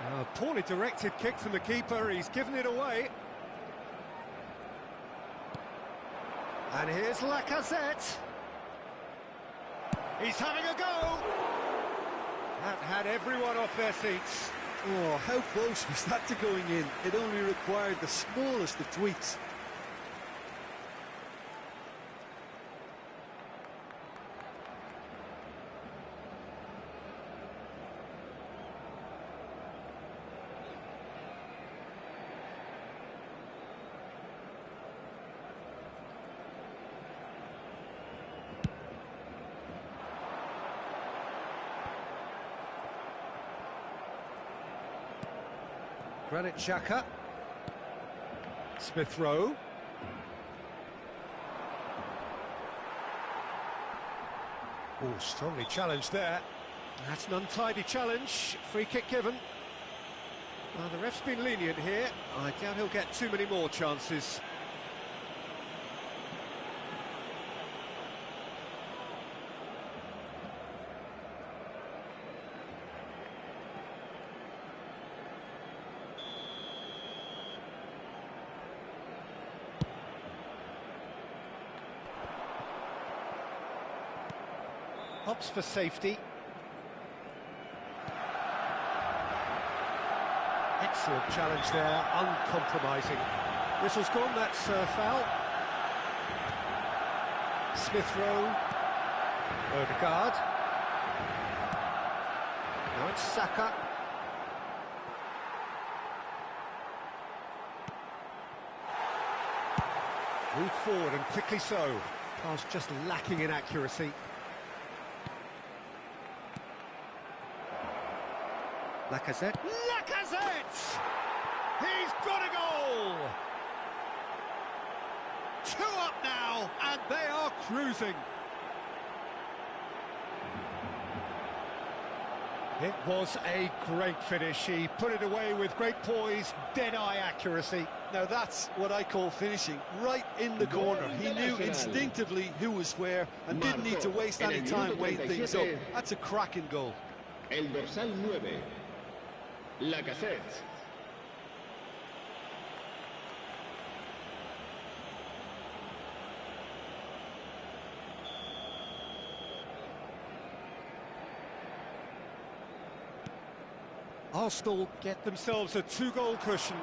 A poorly directed kick from the keeper, he's given it away. And here's Lacazette. He's having a go. That had everyone off their seats. Oh, how close was that to going in? It only required the smallest of tweaks. Granit Xhaka. Smith Rowe. Oh, strongly challenged there. That's an untidy challenge. Free kick given. Well, the ref's been lenient here. I doubt he'll get too many more chances. Hops for safety. Excellent challenge there, uncompromising. Whistle's gone, that's foul. Smith Rowe. Odegaard. Now it's Saka. Moved forward and quickly so. Pass just lacking in accuracy. Lacazette. Lacazette! He's got a goal! 2 up now, and they are cruising. It was a great finish. He put it away with great poise, dead-eye accuracy. Now that's what I call finishing, right in the corner. He knew instinctively who was where and didn't need to waste any time weighing things up. That's a cracking goal. El dorsal 9, Lacazette. Arsenal get themselves a 2-goal cushion.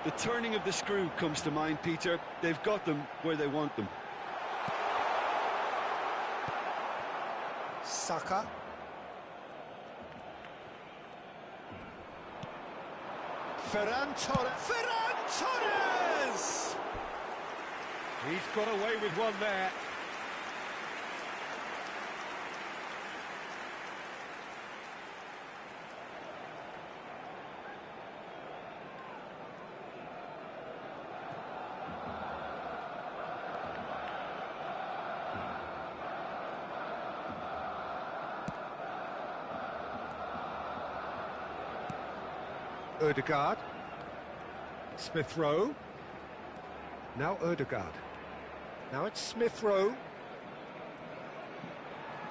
The turning of the screw comes to mind, Peter. They've got them where they want them. Saka. Ferran Torres! He's got away with one there. Odegaard. Smith Rowe. Now Odegaard. Now it's Smith Rowe.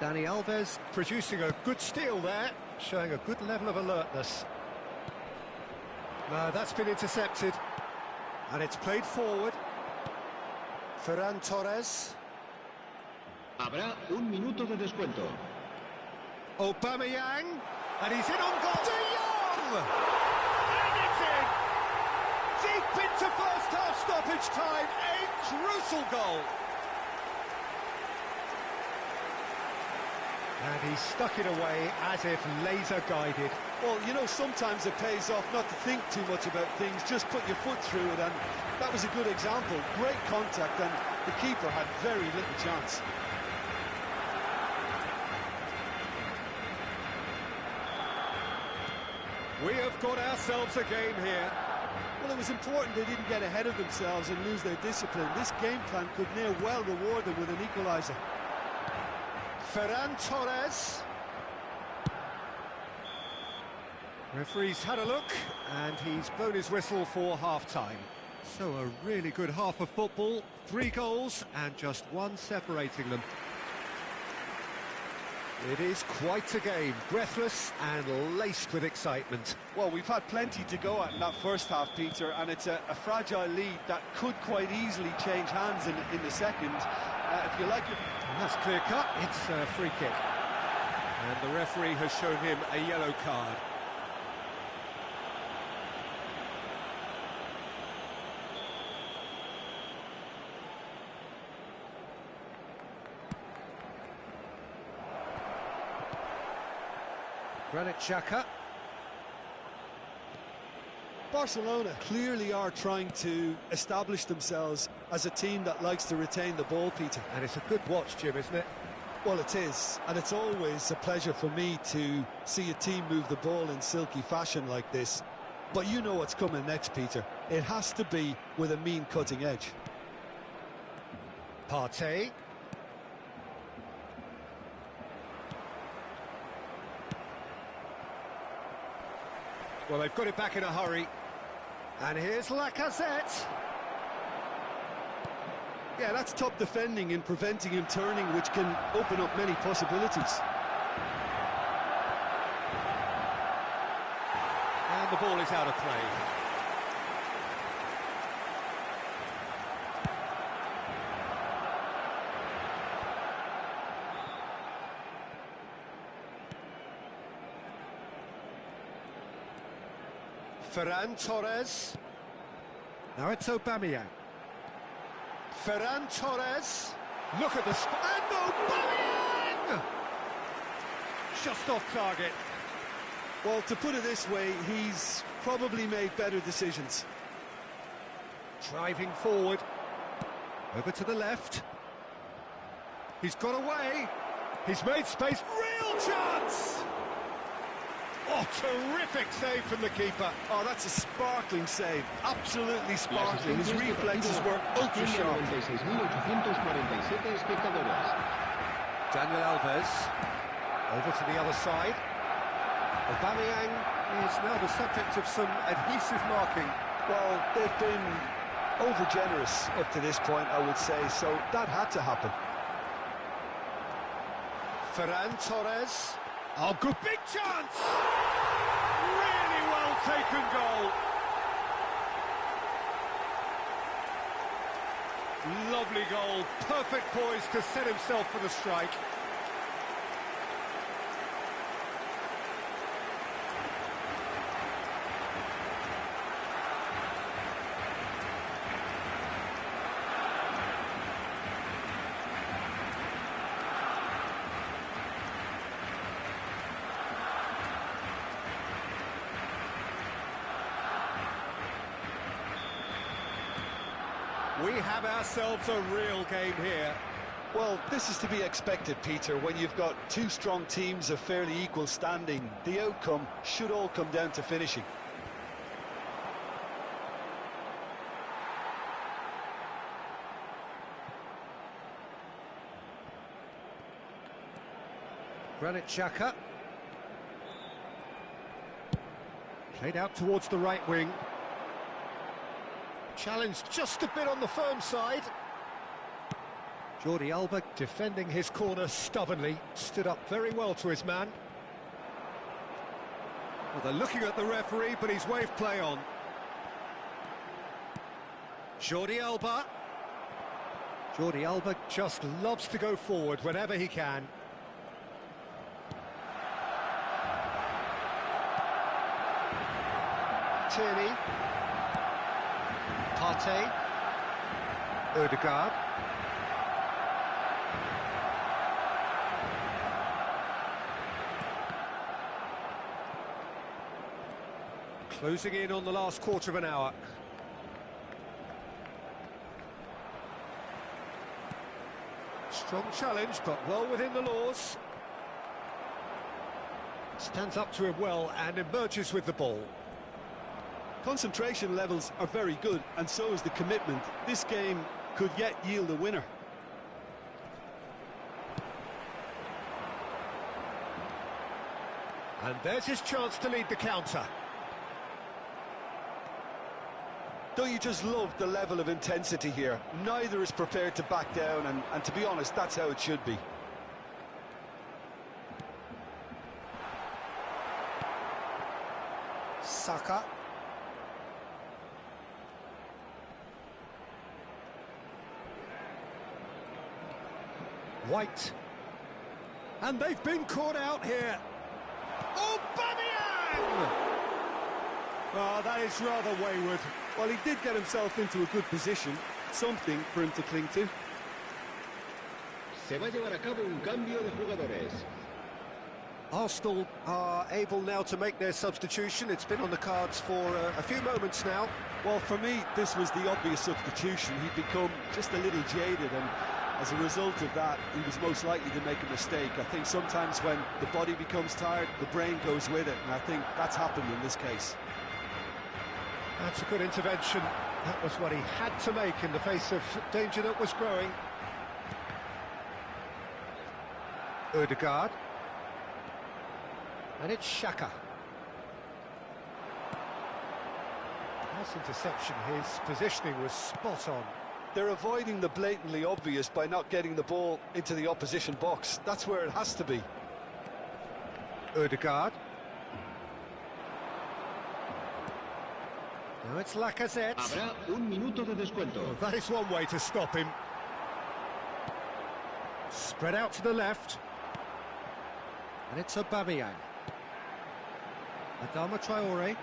Dani Alves producing a good steal there, showing a good level of alertness. That's been intercepted. And it's played forward. Ferran Torres. Habrá un minuto de descuento. Aubameyang. And he's in on goal. De Jong! And it's in! Deep into first-half stoppage time. A crucial goal. And he stuck it away as if laser-guided. Well, you know, sometimes it pays off not to think too much about things, just put your foot through it, and that was a good example. Great contact, and the keeper had very little chance. We have got ourselves a game here. Well, it was important they didn't get ahead of themselves and lose their discipline. This game plan could near well reward them with an equaliser. Ferran Torres. Referee's had a look, and he's blown his whistle for half-time. So a really good half of football, 3 goals, and just 1 separating them. It is quite a game, breathless and laced with excitement. Well, we've had plenty to go at in that first half, Peter, and it's a fragile lead that could quite easily change hands in the second. If you like it... And that's clear cut, it's a free kick. And the referee has shown him a yellow card. Granit Xhaka. Barcelona clearly are trying to establish themselves as a team that likes to retain the ball, Peter. And it's a good watch, Jim, isn't it? Well, it is, and it's always a pleasure for me to see a team move the ball in silky fashion like this. But you know what's coming next, Peter. It has to be with a mean cutting edge. Partey. Well, they've got it back in a hurry. And here's Lacazette. Yeah, that's top defending and preventing him turning, which can open up many possibilities. And the ball is out of play. Ferran Torres. Now it's Aubameyang. Ferran Torres. Look at the... And Aubameyang! Just off target. Well, to put it this way, he's probably made better decisions. Driving forward. Over to the left. He's got away. He's made space. Real chance! Oh, terrific save from the keeper. Oh, that's a sparkling save. Absolutely sparkling. His reflexes were ultra-sharp. Daniel Alves. Over to the other side. Aubameyang is now the subject of some adhesive marking. Well, they've been over-generous up to this point, I would say, so that had to happen. Ferran Torres. Oh, good big chance! Really well taken goal. Lovely goal, perfect poise to set himself for the strike. We have ourselves a real game here. Well, this is to be expected, Peter. When you've got two strong teams of fairly equal standing, the outcome should all come down to finishing. Granit Xhaka. Played out towards the right wing. Challenged just a bit on the firm side. Jordi Alba defending his corner stubbornly. Stood up very well to his man. Well, they're looking at the referee, but he's waved play on. Jordi Alba. Jordi Alba just loves to go forward whenever he can. Tierney. Partey. Ødegaard. Closing in on the last quarter of an hour. Strong challenge, but well within the laws. Stands up to him well and emerges with the ball. Concentration levels are very good, and so is the commitment. This game could yet yield a winner. And there's his chance to lead the counter. Don't you just love the level of intensity here? Neither is prepared to back down, and to be honest, that's how it should be. Saka. White. And they've been caught out here. Aubameyang! Oh, that is rather wayward. Well, he did get himself into a good position, something for him to cling to. Se va a llevar a cabo un cambio de jugadores. Arsenal are able now to make their substitution. It's been on the cards for a few moments now. Well, for me, this was the obvious substitution. He'd become just a little jaded, and as a result of that, he was most likely to make a mistake. I think sometimes when the body becomes tired, the brain goes with it, and I think that's happened in this case. That's a good intervention. That was what he had to make in the face of danger that was growing. Ødegaard. And it's Xhaka. Nice interception. His positioning was spot on. They're avoiding the blatantly obvious by not getting the ball into the opposition box. That's where it has to be. Ødegaard. Now it's Lacazette. Habrá un minuto de descuento. Well, that is one way to stop him. Spread out to the left. And it's Aubameyang. Adama Traore.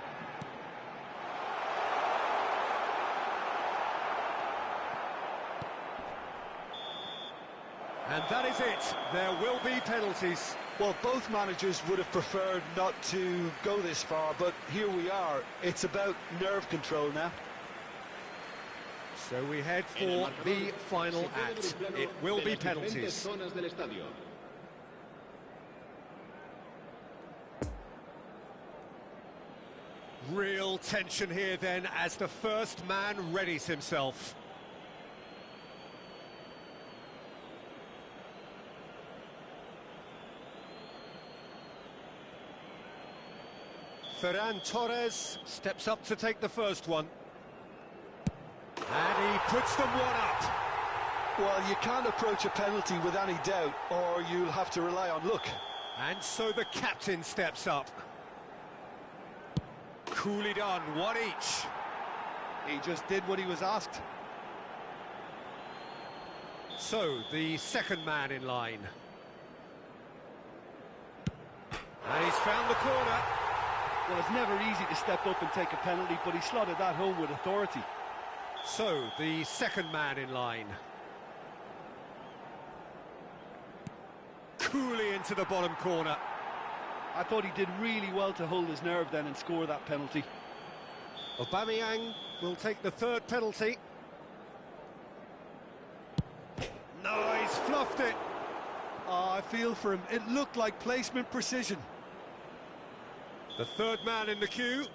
And that is it. There will be penalties. Well, both managers would have preferred not to go this far, but here we are. It's about nerve control now. So we head for the final act. It will be penalties. Real tension here then as the first man readies himself. Ferran Torres steps up to take the first one. And he puts them one up. Well, you can't approach a penalty with any doubt, or you'll have to rely on luck. And so the captain steps up. Coolly done, one each. He just did what he was asked. So, the second man in line. And he's found the corner. Well, it's never easy to step up and take a penalty, but he slotted that home with authority. So, the second man in line. Coolly into the bottom corner. I thought he did really well to hold his nerve then and score that penalty. Aubameyang will take the third penalty. No, he's fluffed it. Oh, I feel for him. It looked like placement precision. The third man in the queue.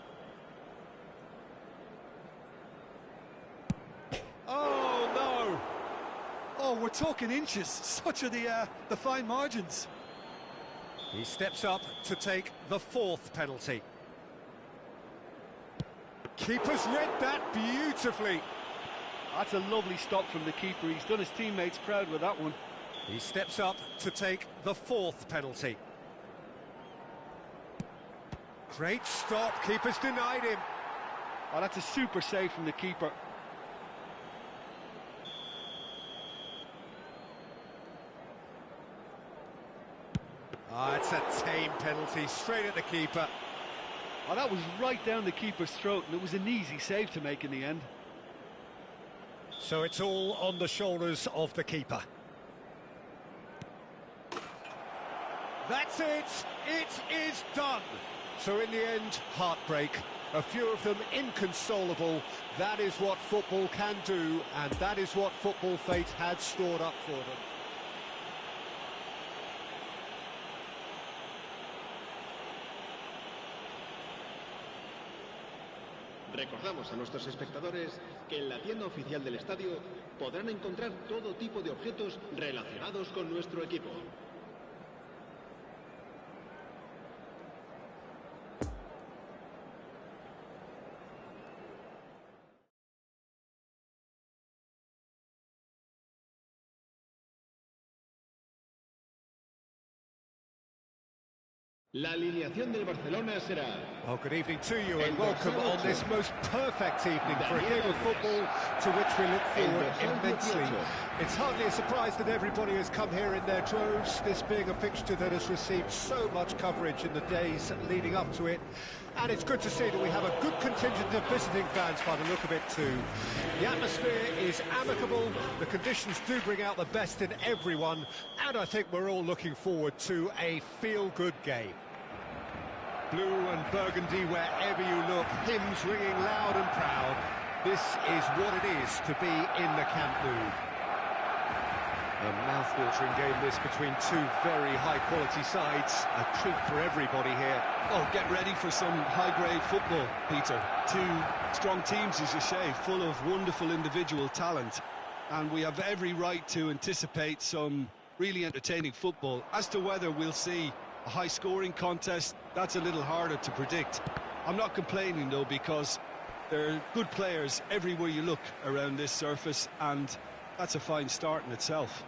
Oh, no. Oh, we're talking inches. Such are the fine margins. He steps up to take the fourth penalty. Keeper's read that beautifully. That's a lovely stop from the keeper. He's done his teammates proud with that one. He steps up to take the fourth penalty. Great stop, keeper's denied him. Oh, that's a super save from the keeper. Ah, it's a tame penalty, straight at the keeper. Oh, that was right down the keeper's throat, and it was an easy save to make in the end. So it's all on the shoulders of the keeper. That's it! It is done! So in the end, heartbreak. A few of them inconsolable. That is what football can do, and that is what football fate had stored up for them. Recordamos a nuestros espectadores que en la tienda oficial del estadio podrán encontrar todo tipo de objetos relacionados con nuestro equipo. La alineación del Barcelona será... Well, good evening to you and welcome on this most perfect evening for a game of football to which we look forward immensely. It's hardly a surprise that everybody has come here in their droves, this being a fixture that has received so much coverage in the days leading up to it. And it's good to see that we have a good contingent of visiting fans by the look of it too. The atmosphere is amicable, the conditions do bring out the best in everyone, and I think we're all looking forward to a feel-good game. Blue and burgundy wherever you look, hymns ringing loud and proud. This is what it is to be in the Camp Nou. A mouth-watering game this between two very high-quality sides. A treat for everybody here. Oh, get ready for some high-grade football, Peter. Two strong teams, as you say, full of wonderful individual talent. And we have every right to anticipate some really entertaining football. As to whether we'll see a high-scoring contest, that's a little harder to predict. I'm not complaining, though, because there are good players everywhere you look around this surface, and that's a fine start in itself.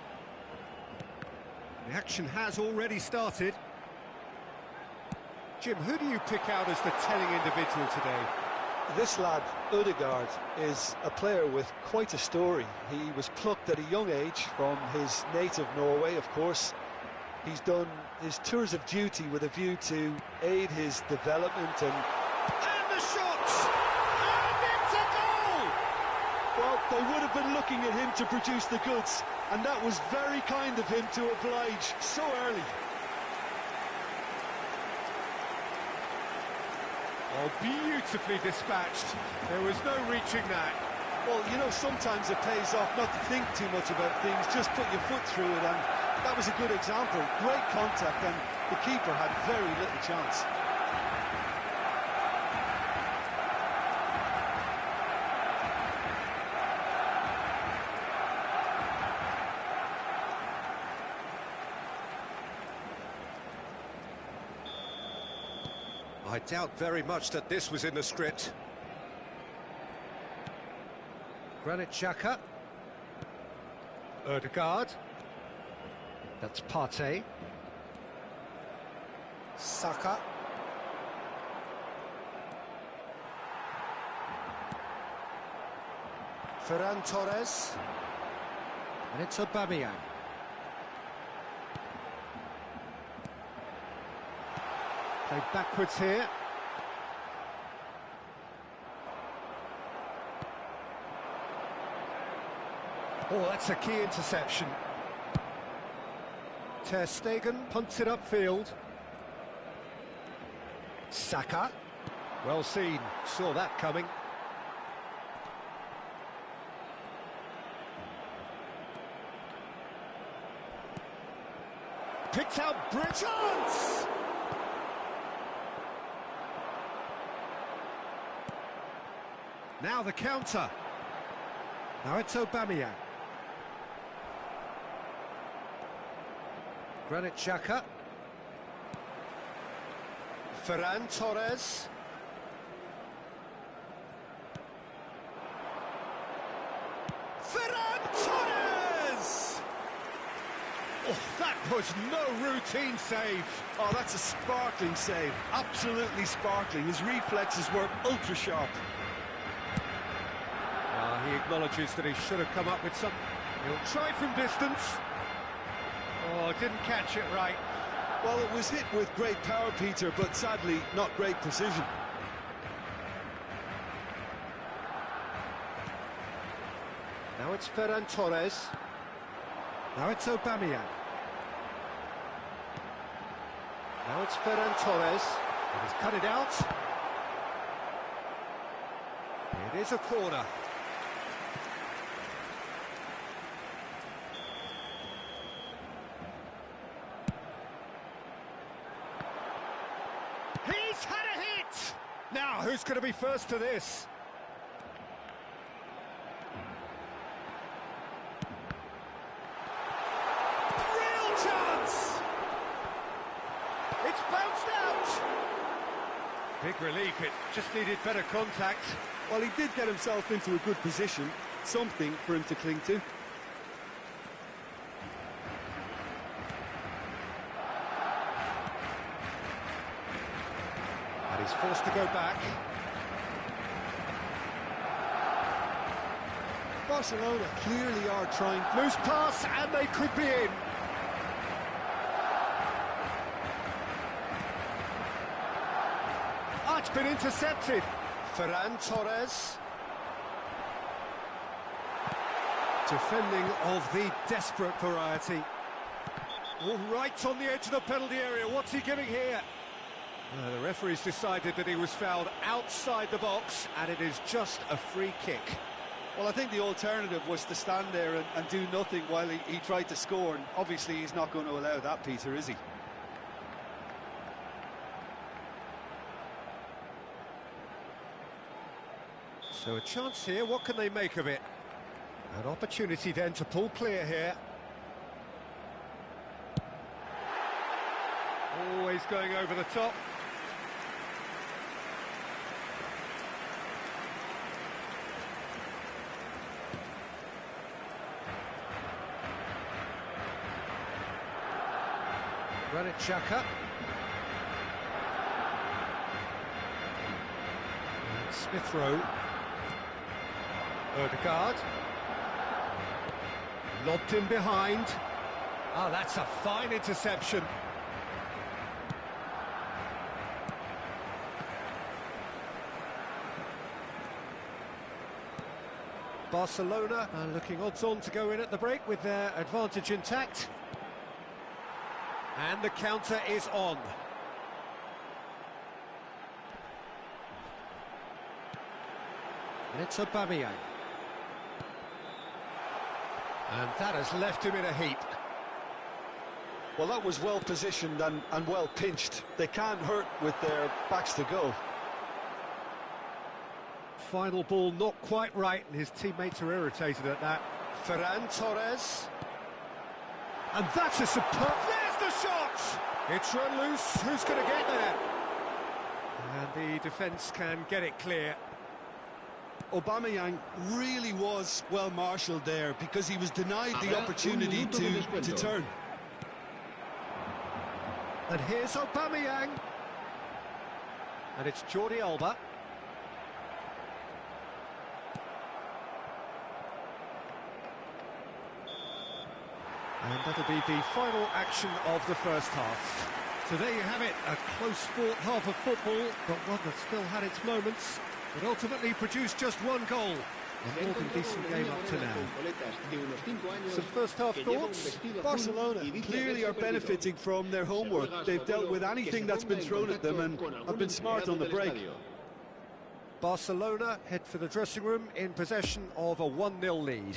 The action has already started. Jim, who do you pick out as the telling individual today? This lad, Ødegaard, is a player with quite a story. He was plucked at a young age from his native Norway, of course. He's done his tours of duty with a view to aid his development and the shot! And it's a goal! well, they would have been looking at him to produce the goods, and that was very kind of him to oblige so early. Oh, beautifully dispatched. There was no reaching that. Well, you know, sometimes it pays off not to think too much about things, just put your foot through it, and that was a good example. Great contact, and the keeper had very little chance. I doubt very much that this was in the script. Granit Xhaka. Ødegaard. That's Partey. Saka. Ferran Torres. And it's Aubameyang. Played backwards here. Oh, that's a key interception. Ter Stegen punts it upfield. Saka. Well seen, saw that coming. Picked out chance! Now the counter. Now it's Aubameyang. Granit Xhaka. Ferran Torres. Ferran Torres! Oh, that was no routine save. Oh, that's a sparkling save. Absolutely sparkling. His reflexes were ultra-sharp. He acknowledges that he should have come up with some... He'll try from distance. Oh, didn't catch it right. Well, it was hit with great power, Peter, but sadly not great precision. Now it's Ferran Torres. Now it's Aubameyang. Now it's Ferran Torres. And he's cut it out. It is a corner. He's had a hit! Now, who's going to be first to this? Real chance! It's bounced out! Big relief, it just needed better contact. Well, he did get himself into a good position, something for him to cling to. He's forced to go back. Barcelona clearly are trying. Loose pass, and they could be in. Ah, it's been intercepted. Ferran Torres. Defending of the desperate variety. All right on the edge of the penalty area. What's he giving here? The referee's decided that he was fouled outside the box, and it is just a free kick. Well, I think the alternative was to stand there and do nothing while he tried to score, and obviously he's not going to allow that, Peter, is he? So a chance here, what can they make of it? An opportunity then to pull clear here. Always going over the top. Granit Xhaka. And Smith Rowe. Odegaard. Lobbed in behind. Ah, that's a fine interception. Barcelona are looking odds-on to go in at the break with their advantage intact. And the counter is on. And it's Aubameyang. And that has left him in a heap. Well, that was well positioned and well pinched. They can't hurt with their backs to go. Final ball not quite right, and his teammates are irritated at that. Ferran Torres. And that's a superb... There's the shot! It's run loose. Who's going to get there? And the defence can get it clear. Aubameyang really was well marshalled there because he was denied the opportunity to turn. And here's Aubameyang. And it's Jordi Alba. And that'll be the final action of the first half. So there you have it, a close-fought half of football, but one that still had its moments. But ultimately produced just one goal. A more than decent game up to now. Some first half thoughts? Barcelona clearly are benefiting from their homework. They've dealt with anything that's been thrown at them and have been smart on the break. Barcelona head for the dressing room in possession of a 1-0 lead.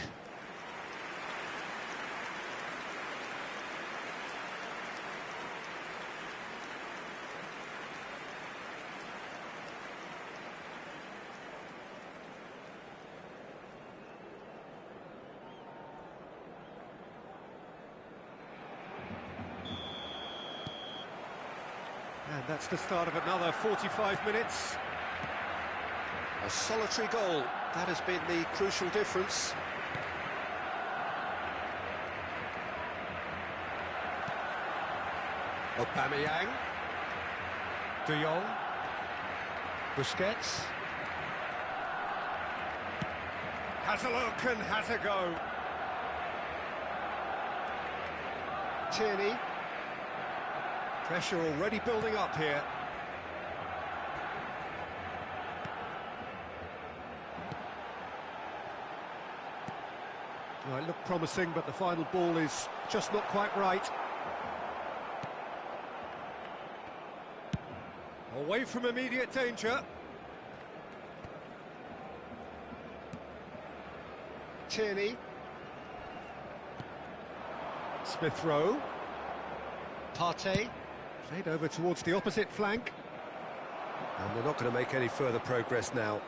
And that's the start of another 45 minutes. A solitary goal, that has been the crucial difference. Aubameyang. De Jong. Busquets. Has a look and has a go. Tierney. Pressure already building up here. Well, it looked promising, but the final ball is just not quite right. Away from immediate danger. Tierney. Smith Rowe. Partey. Played over towards the opposite flank. And they're not going to make any further progress now.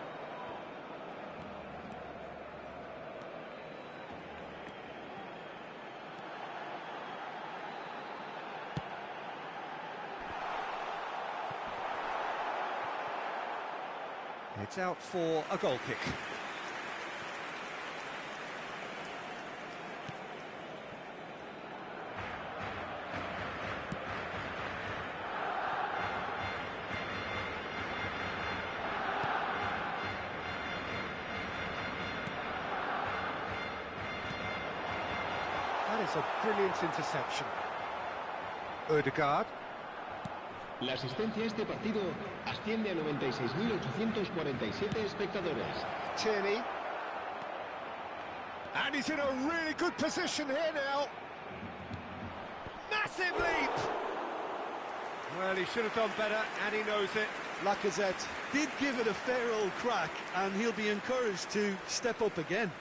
It's out for a goal kick. is a brilliant interception. Odegaard. La asistencia a este partido asciende a 96.847 espectadores. Tierney. And he's in a really good position here now. Massive leap! Well, he should have done better, and he knows it. Lacazette did give it a fair old crack, and he'll be encouraged to step up again.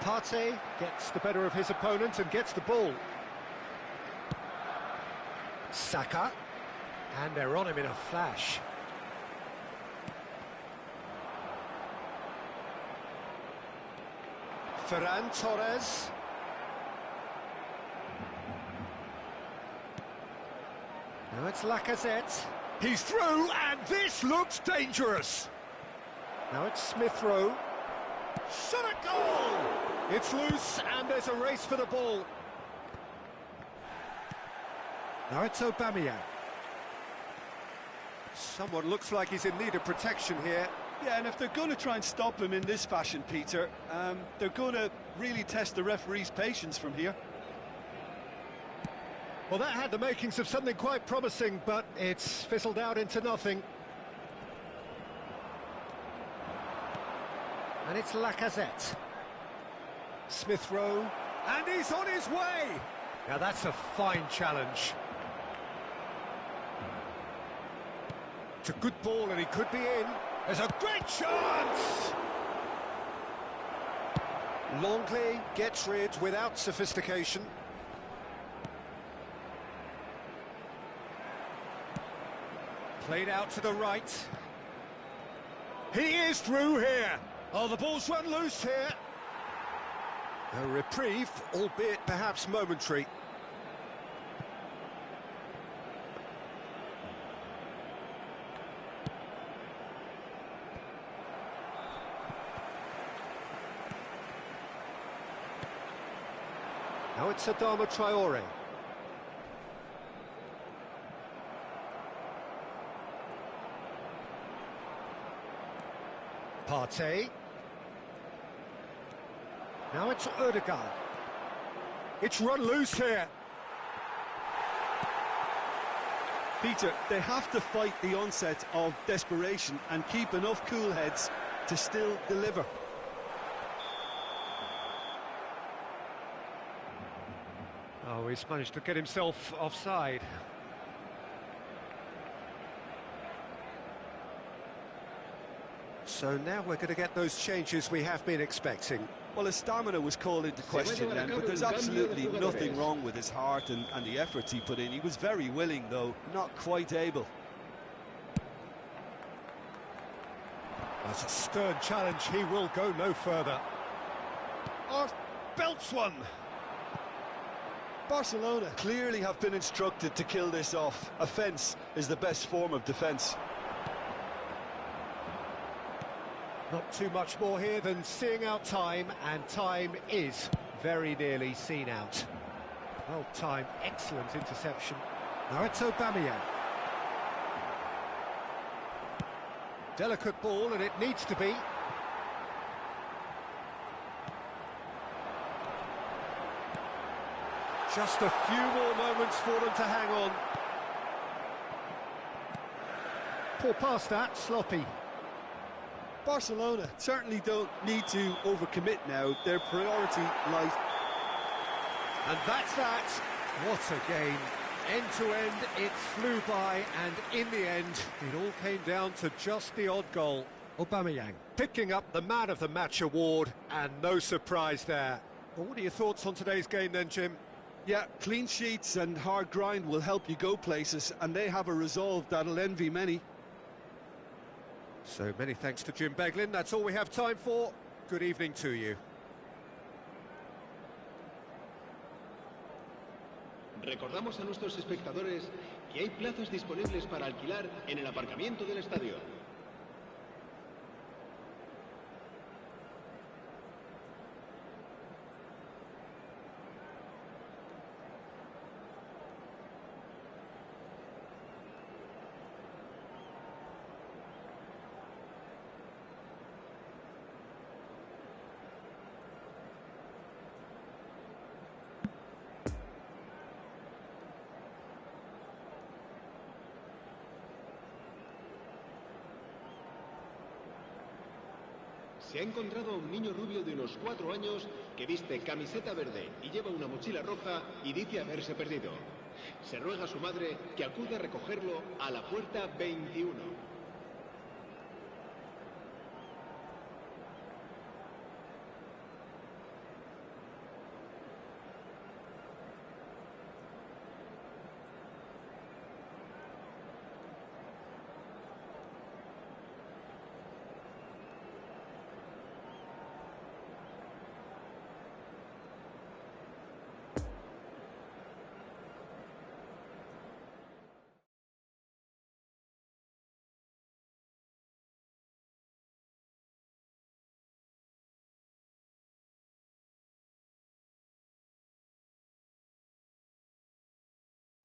Partey gets the better of his opponent and gets the ball. Saka. And they're on him in a flash. Ferran Torres. Now it's Lacazette. He's through, and this looks dangerous. Now it's Smith Rowe. Shot at goal! It's loose, and there's a race for the ball. Now it's Aubameyang. Someone looks like he's in need of protection here. Yeah, and if they're going to try and stop him in this fashion, Peter, they're going to really test the referee's patience from here. Well, that had the makings of something quite promising, but it's fizzled out into nothing. And it's Lacazette. Smith Rowe. And he's on his way! Now that's a fine challenge. It's a good ball and he could be in. There's a great chance! Longley gets rid without sophistication. Played out to the right. He is through here. Oh, the ball's run loose here. A reprieve, albeit perhaps momentary. Now it's Adama Traore. Partey. Now it's Odegaard. It's run loose here. Peter, they have to fight the onset of desperation and keep enough cool heads to still deliver. Oh, he's managed to get himself offside. So now we're going to get those changes we have been expecting. Well, his stamina was called into question then, but there's absolutely nothing wrong with his heart and the efforts he put in. He was very willing, though, not quite able. That's a stern challenge. He will go no further. Oh, belts one. Barcelona clearly have been instructed to kill this off. Offence is the best form of defence. Not too much more here than seeing out time, and time is very nearly seen out. Well timed, excellent interception. Now it's Aubameyang. Delicate ball, and it needs to be. Just a few more moments for them to hang on. Poor pass that, sloppy. Barcelona certainly don't need to overcommit now. Their priority lies. And that's that. What a game. End to end, it flew by, and in the end, it all came down to just the odd goal. Aubameyang picking up the Man of the Match award, and no surprise there. Well, what are your thoughts on today's game then, Jim? Yeah, clean sheets and hard grind will help you go places, and they have a resolve that'll envy many. So many thanks to Jim Beglin. That's all we have time for. Good evening to you. Recordamos a nuestros espectadores que hay plazas disponibles para alquilar en el aparcamiento del estadio. se ha encontrado a un niño rubio de unos 4 años que viste camiseta verde y lleva una mochila roja y dice haberse perdido. Se ruega a su madre que acude a recogerlo a la puerta 21.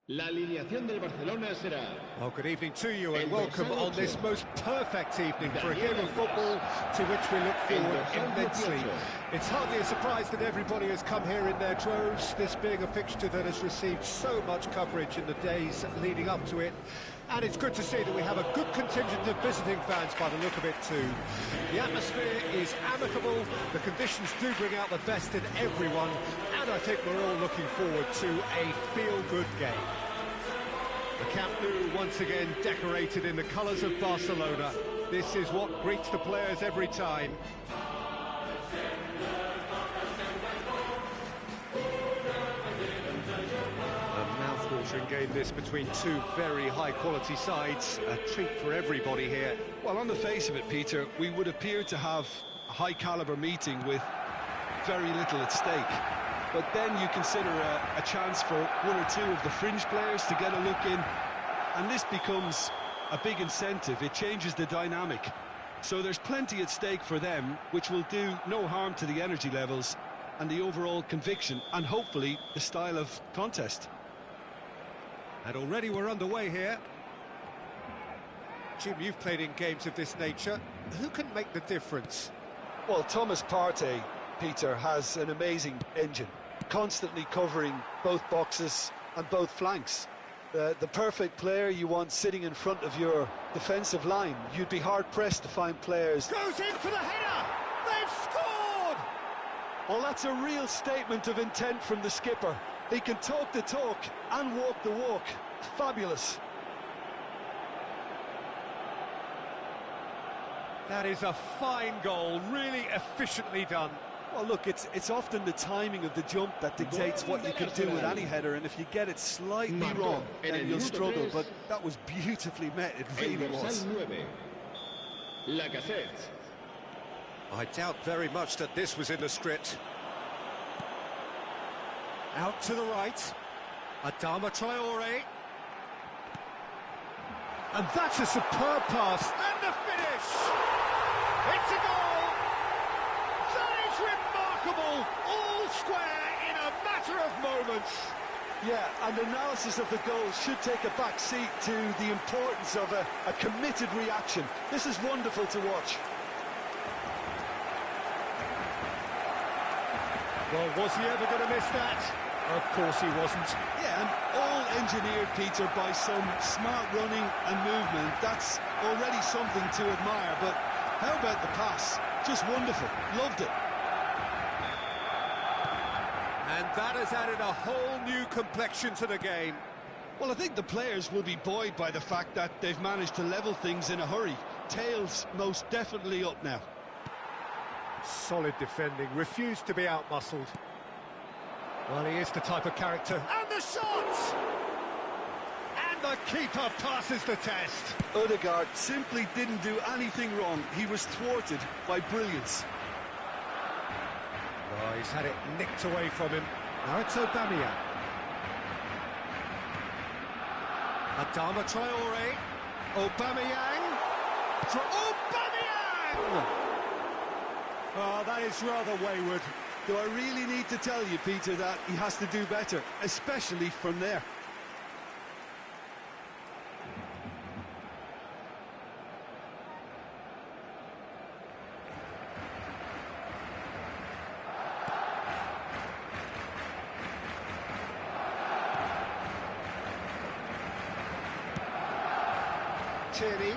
La alineación del Barcelona será... Well, good evening to you and welcome on this most perfect evening for a game of football to which we look forward immensely. It's hardly a surprise that everybody has come here in their droves, this being a fixture that has received so much coverage in the days leading up to it. And it's good to see that we have a good contingent of visiting fans by the look of it too. The atmosphere is amicable, the conditions do bring out the best in everyone, and I think we're all looking forward to a feel-good game. The Camp Nou once again decorated in the colours of Barcelona. This is what greets the players every time. Mouth-watering game this between two very high-quality sides. A treat for everybody here. Well, on the face of it, Peter, we would appear to have a high-caliber meeting with very little at stake. But then you consider a chance for one or two of the fringe players to get a look in, and this becomes a big incentive. It changes the dynamic. So there's plenty at stake for them, which will do no harm to the energy levels and the overall conviction, and hopefully the style of contest. And already we're underway here. Jim, you've played in games of this nature. Who can make the difference? Well, Thomas Partey, Peter, has an amazing engine, constantly covering both boxes and both flanks. The perfect player you want sitting in front of your defensive line. You'd be hard-pressed to find players... Goes in for the header! They've scored! Well, that's a real statement of intent from the skipper. He can talk the talk and walk the walk. Fabulous. That is a fine goal, really efficiently done. Well, look, it's often the timing of the jump that dictates what you can do with any header, and if you get it slightly wrong, then you'll struggle, but that was beautifully met, it really was. I doubt very much that this was in the script. Out to the right, Adama Traore. And that's a superb pass, and the finish! It's a goal! That is remarkable! All square in a matter of moments! Yeah, and analysis of the goal should take a back seat to the importance of a committed reaction. This is wonderful to watch. Well, was he ever going to miss that? Of course he wasn't. Yeah, and all engineered, Peter, by some smart running and movement. That's already something to admire, but how about the pass? Just wonderful. Loved it. And that has added a whole new complexion to the game. Well, I think the players will be buoyed by the fact that they've managed to level things in a hurry. Tails most definitely up now. Solid defending, refused to be out-muscled. Well, he is the type of character. And the shot! And the keeper passes the test. Odegaard simply didn't do anything wrong. He was thwarted by brilliance. Oh, he's had it nicked away from him. Now it's Aubameyang. Adama Traore. Aubameyang. Aubameyang! Oh, that is rather wayward. Do I really need to tell you, Peter, that he has to do better, especially from there? Tierney.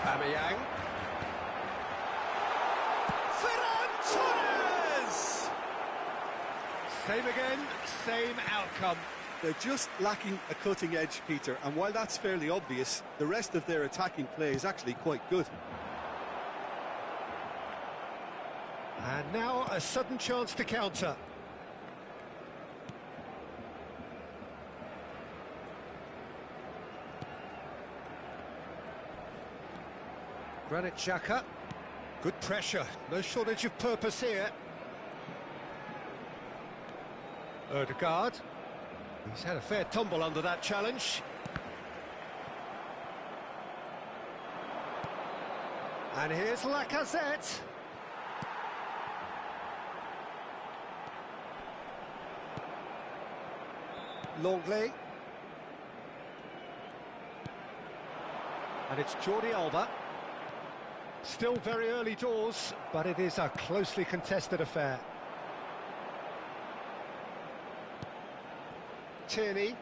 Aubameyang. Ferran Torres! Same again, same outcome. They're just lacking a cutting edge, Peter, and while that's fairly obvious, the rest of their attacking play is actually quite good. And now a sudden chance to counter. Granit Xhaka. Good pressure, no shortage of purpose here. Ødegaard. He's had a fair tumble under that challenge. And here's Lacazette. Longley. And it's Jordi Alba. Still very early doors, but it is a closely contested affair. Tierney.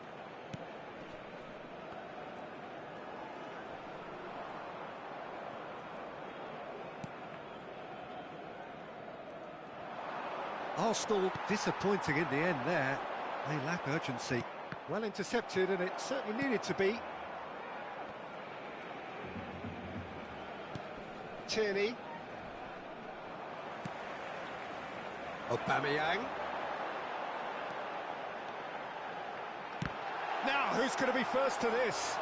Arsenal disappointing in the end there. They lack urgency. Well intercepted, and it certainly needed to be. Tierney. Aubameyang. Now, who's going to be first to this?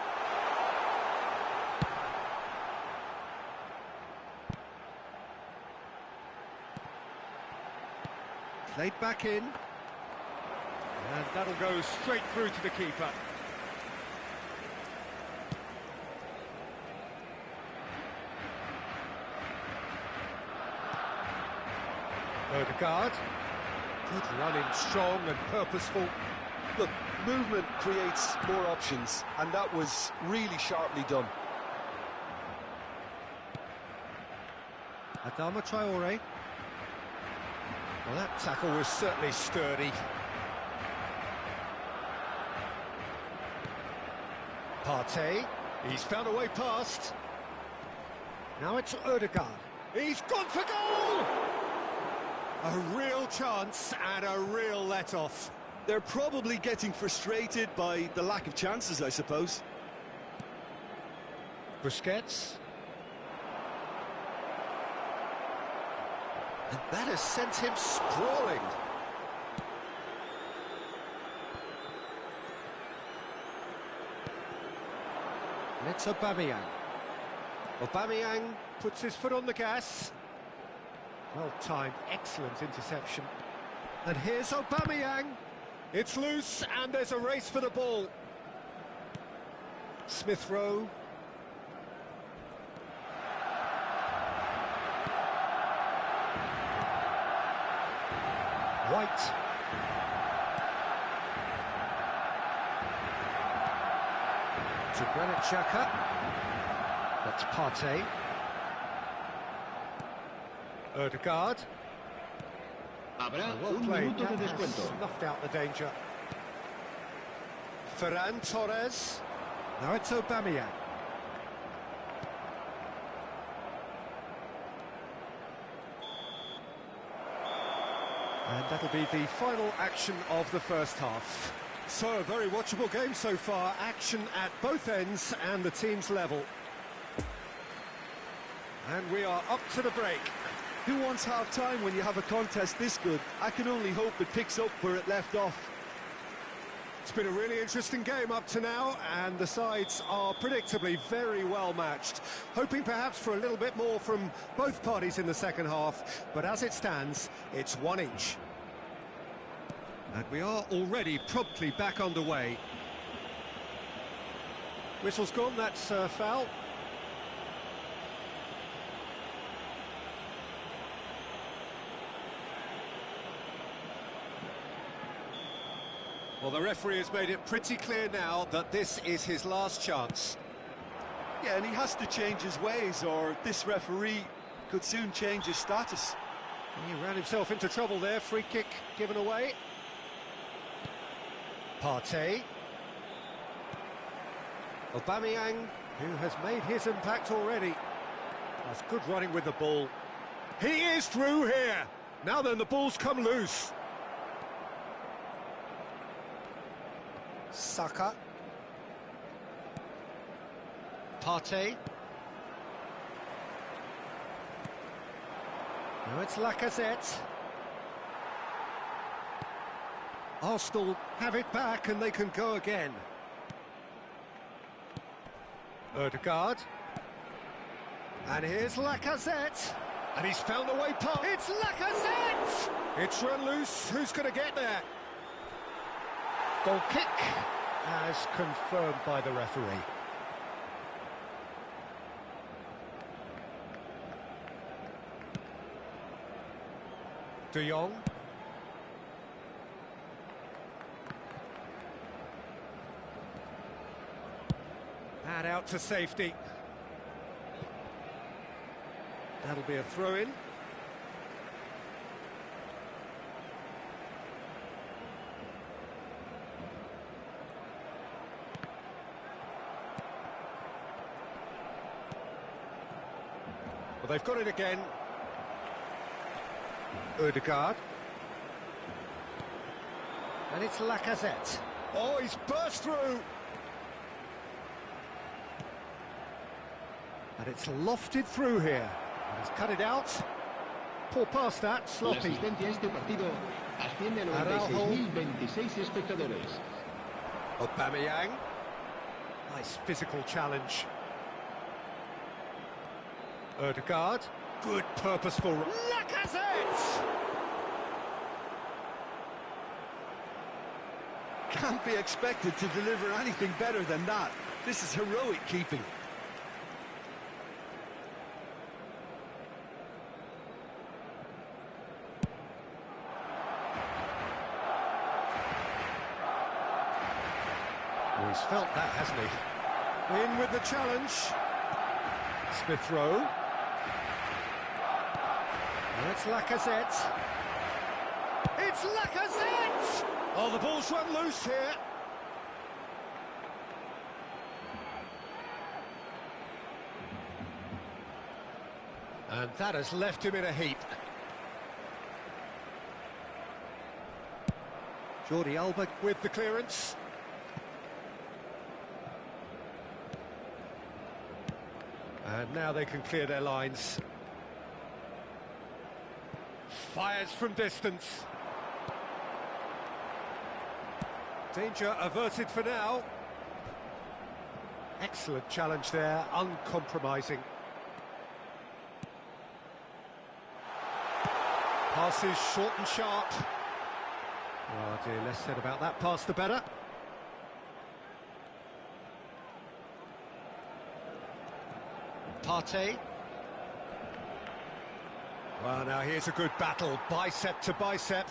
Played back in. And that'll go straight through to the keeper. Ødegaard. Good running, strong and purposeful. Look, movement creates more options, and that was really sharply done. Adama Traore. Well, that tackle was certainly sturdy. Partey. He's found a way past. Now it's Ødegaard. He's gone for goal! A real chance and a real let-off. They're probably getting frustrated by the lack of chances, I suppose. Busquets. And that has sent him sprawling. And it's Aubameyang. Aubameyang puts his foot on the gas. Well-timed, excellent interception. And here's Aubameyang. It's loose, and there's a race for the ball. Smith Rowe. White. To Granit Xhaka. That's Partey. Ødegaard. Habrá Well un played. minuto de That has descuento. snuffed out the danger. Ferran Torres. Now it's Aubameyang. And that'll be the final action of the first half. So, a very watchable game so far. Action at both ends and the team's level. And we are up to the break. Who wants half-time when you have a contest this good? I can only hope it picks up where it left off. It's been a really interesting game up to now, and the sides are predictably very well matched. Hoping perhaps for a little bit more from both parties in the second half, but as it stands, it's one each. And we are already promptly back underway. Whistle's gone, that's foul. Well, the referee has made it pretty clear now that this is his last chance. Yeah, and he has to change his ways, or this referee could soon change his status. He ran himself into trouble there, free kick given away. Partey. Aubameyang, who has made his impact already. That's good running with the ball. He is through here. Now then, the ball's come loose. Saka. Partey. Now it's Lacazette. Arsenal have it back and they can go again. Ødegaard. And here's Lacazette. And he's found a way past. It's Lacazette! It's run loose. Who's going to get there? Goal kick as confirmed by the referee. De Jong. And out to safety. That'll be a throw-in. Well, they've got it again. Ødegaard. And it's Lacazette. Oh, he's burst through. And it's lofted through here. And he's cut it out. Poor pass that, La sloppy. asistencia a este partido asciende a 96.026 espectadores. Aubameyang. Nice physical challenge. Ødegaard. Good purposeful. Lacazette! Can't be expected to deliver anything better than that. This is heroic keeping. Oh, he's felt that, hasn't he? In with the challenge. Smith Rowe. Now it's Lacazette. It's Lacazette! Oh, the ball's run loose here. And that has left him in a heap. Jordi Alba with the clearance. And now they can clear their lines. Fires from distance. Danger averted for now. Excellent challenge there, uncompromising. Passes short and sharp. Oh dear, less said about that pass the better. Partey. Well, now here's a good battle, bicep to bicep.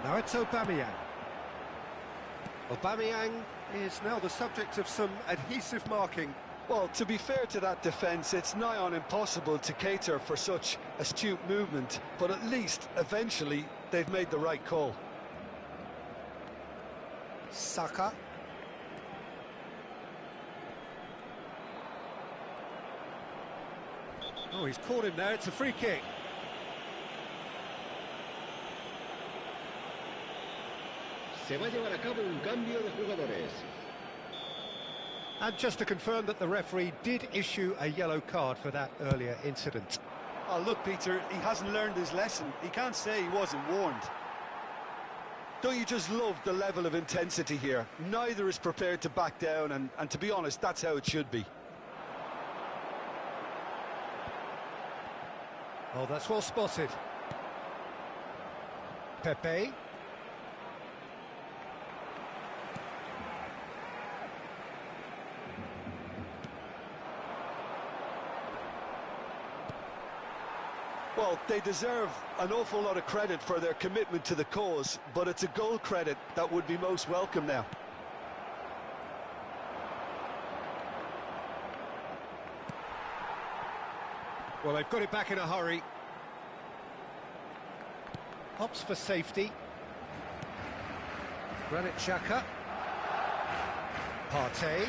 Now it's Aubameyang. Aubameyang is now the subject of some adhesive marking. Well, to be fair to that defence, it's nigh on impossible to cater for such astute movement, but at least, eventually, they've made the right call. Saka. Oh, he's caught him there, it's a free kick. Se va a llevar a cabo un cambio de jugadores. And just to confirm that the referee did issue a yellow card for that earlier incident. Oh, look, Peter, he hasn't learned his lesson. He can't say he wasn't warned. Don't you just love the level of intensity here? Neither is prepared to back down, and to be honest, that's how it should be. Oh, that's well spotted. Pepe. Well, they deserve an awful lot of credit for their commitment to the cause, but it's a goal credit that would be most welcome now. Well, they've got it back in a hurry. Opts for safety. Granit Xhaka. Partey.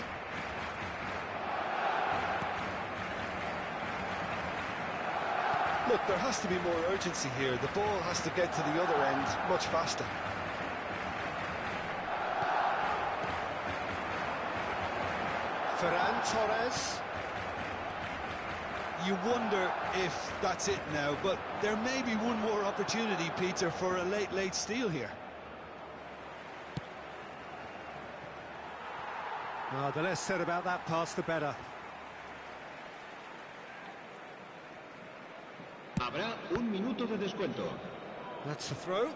Look, there has to be more urgency here. The ball has to get to the other end much faster. Ferran Torres. You wonder if that's it now, but there may be one more opportunity, Peter, for a late steal here. The less said about that pass, the better. Habrá un minuto de descuento. That's the throw.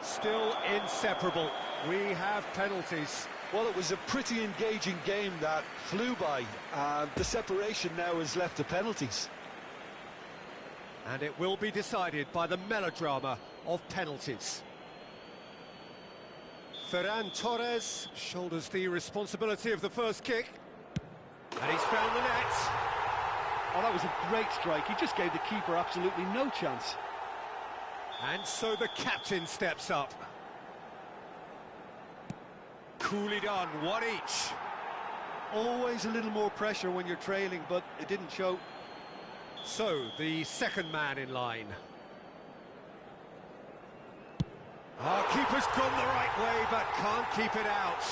Still inseparable. We have penalties. Well, it was a pretty engaging game that flew by. The separation now is left to penalties. And it will be decided by the melodrama of penalties. Ferran Torres shoulders the responsibility of the first kick. And he's found the net. Oh, that was a great strike. He just gave the keeper absolutely no chance. And so the captain steps up. Coolly done, one each. Always a little more pressure when you're trailing, but it didn't show. So, the second man in line. Our keeper's gone the right way, but can't keep it out.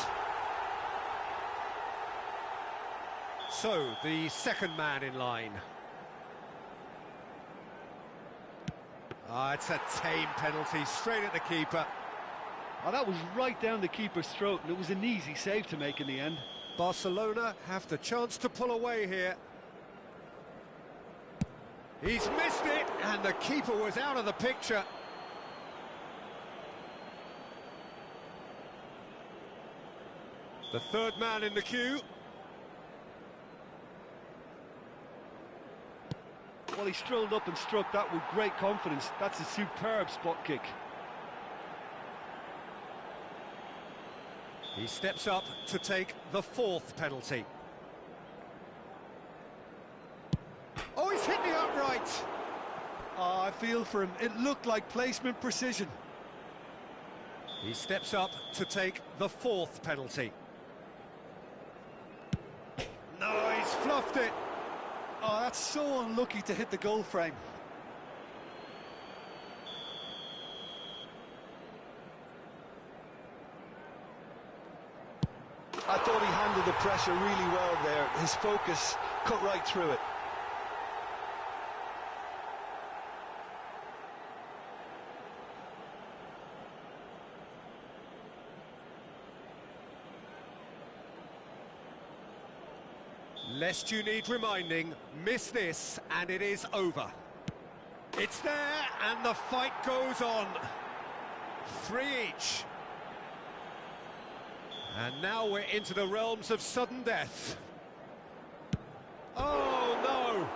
So, the second man in line. It's a tame penalty, straight at the keeper. Oh, that was right down the keeper's throat, and it was an easy save to make in the end. Barcelona have the chance to pull away here. He's missed it, and the keeper was out of the picture. The third man in the queue. Well, he strolled up and struck that with great confidence. That's a superb spot kick. He steps up to take the fourth penalty. Oh, he's hit the upright. Oh, I feel for him. It looked like placement precision. He steps up to take the fourth penalty. No, he's fluffed it. Oh, that's so unlucky to hit the goal frame. I thought he handled the pressure really well there. His focus cut right through it. Lest you need reminding, miss this and it is over. It's there and the fight goes on. 3 each. And now we're into the realms of sudden death. Oh no!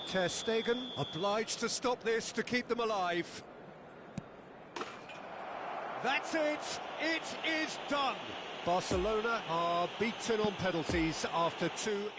Ter Stegen obliged to stop this to keep them alive. That's it! It is done! Barcelona are beaten on penalties after 2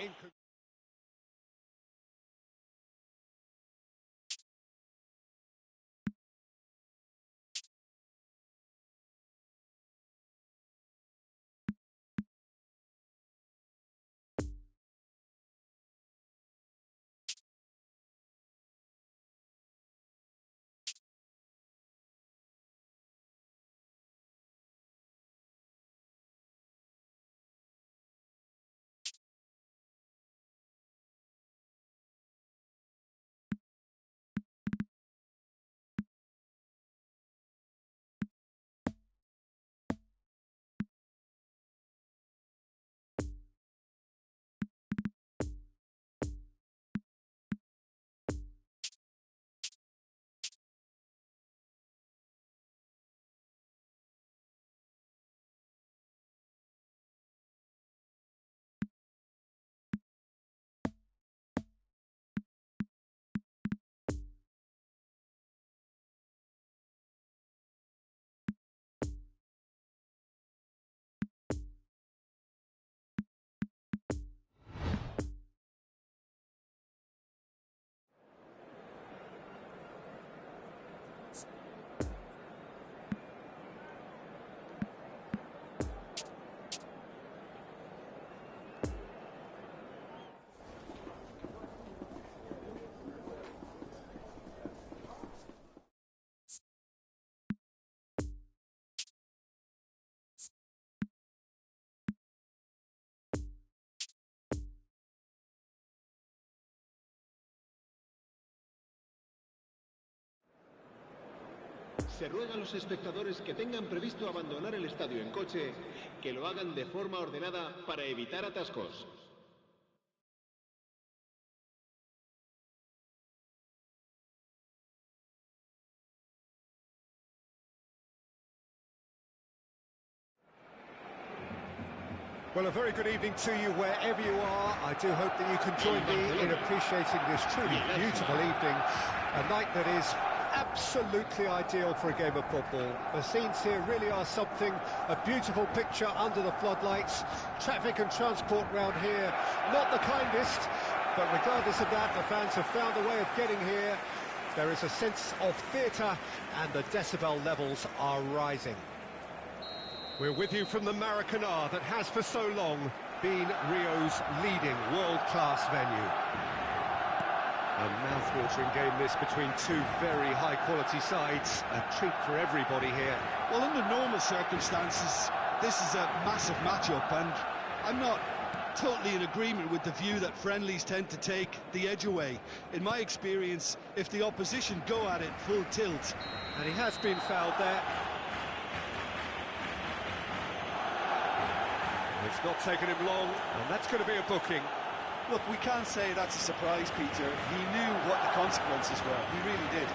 Se ruega a los espectadores que tengan previsto abandonar el estadio en coche, que lo hagan de forma ordenada para evitar atascos. Well, a very good evening to you wherever you are. I do hope that you can join me in appreciating this truly beautiful evening. A night that is absolutely ideal for a game of football. The scenes here really are something, a beautiful picture under the floodlights. Traffic and transport round here, not the kindest, but regardless of that, the fans have found a way of getting here. There is a sense of theatre and the decibel levels are rising. We're with you from the Maracanã that has for so long been Rio's leading world-class venue. A mouth-watering game this between two very high-quality sides. A treat for everybody here. Well, under normal circumstances, this is a massive matchup, and I'm not totally in agreement with the view that friendlies tend to take the edge away. In my experience, if the opposition go at it full tilt... And he has been fouled there. It's not taken him long, and that's going to be a booking. Look, we can't say that's a surprise, Peter. He knew what the consequences were. He really did.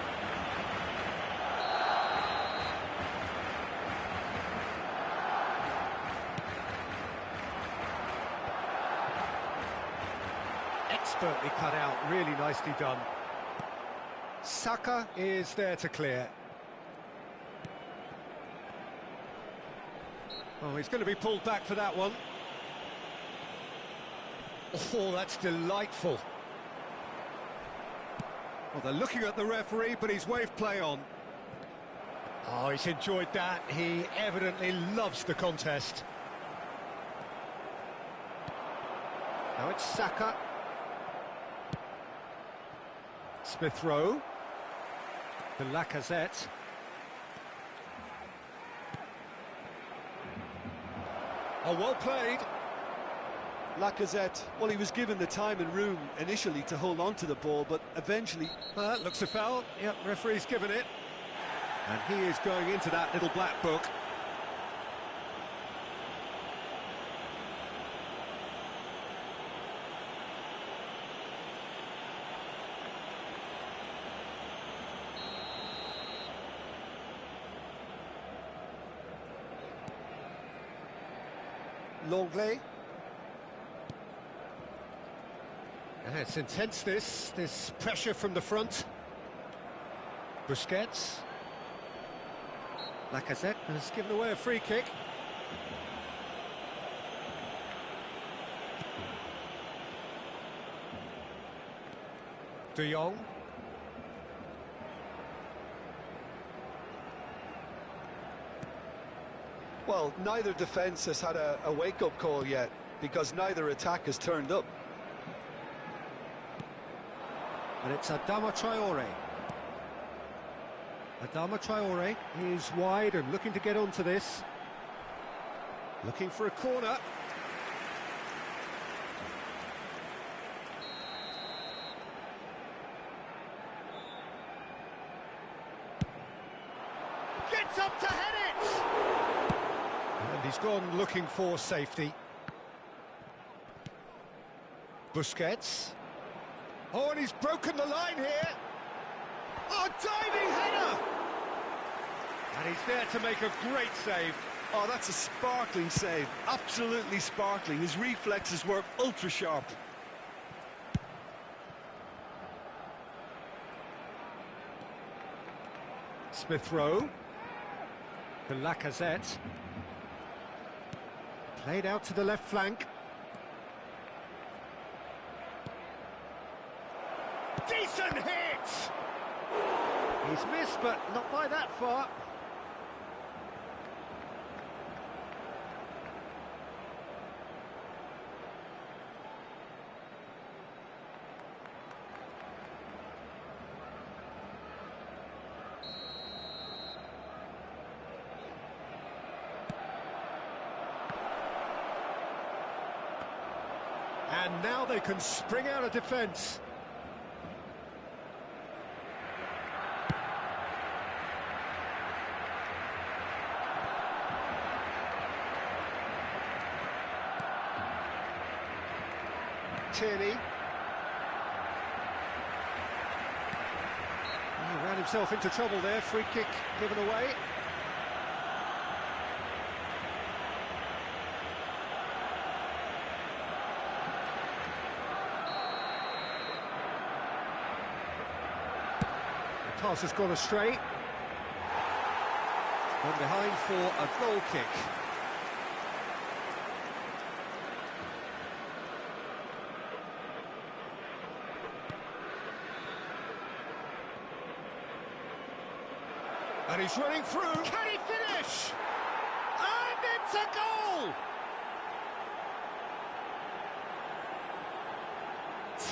Expertly cut out, really nicely done. Saka is there to clear. Oh, he's going to be pulled back for that one. Oh, that's delightful. Well, they're looking at the referee, but he's waved play on. Oh, he's enjoyed that. He evidently loves the contest. Now it's Saka. Smith Rowe. The Lacazette. Oh, well played. Lacazette, well, he was given the time and room initially to hold on to the ball, but eventually... That looks a foul. Yep, referee's given it. And he is going into that little black book. Longley. It's intense, this pressure from the front. Busquets. Lacazette has given away a free kick. De Jong. Well, neither defence has had a wake-up call yet, because neither attack has turned up. And it's Adama Traore. Adama Traore is wide and looking to get onto this. Looking for a corner. Gets up to head it! And he's gone looking for safety. Busquets. Oh, and he's broken the line here. Oh, diving header! And he's there to make a great save. Oh, that's a sparkling save. Absolutely sparkling. His reflexes were ultra-sharp. Smith Rowe. The Lacazette. Played out to the left flank. Decent hit! He's missed, but not by that far. And now they can spring out of defence. Tierney. He ran himself into trouble there, free kick given away. The pass has gone astray. Gone behind for a goal kick. And he's running through. Can he finish? And it's a goal!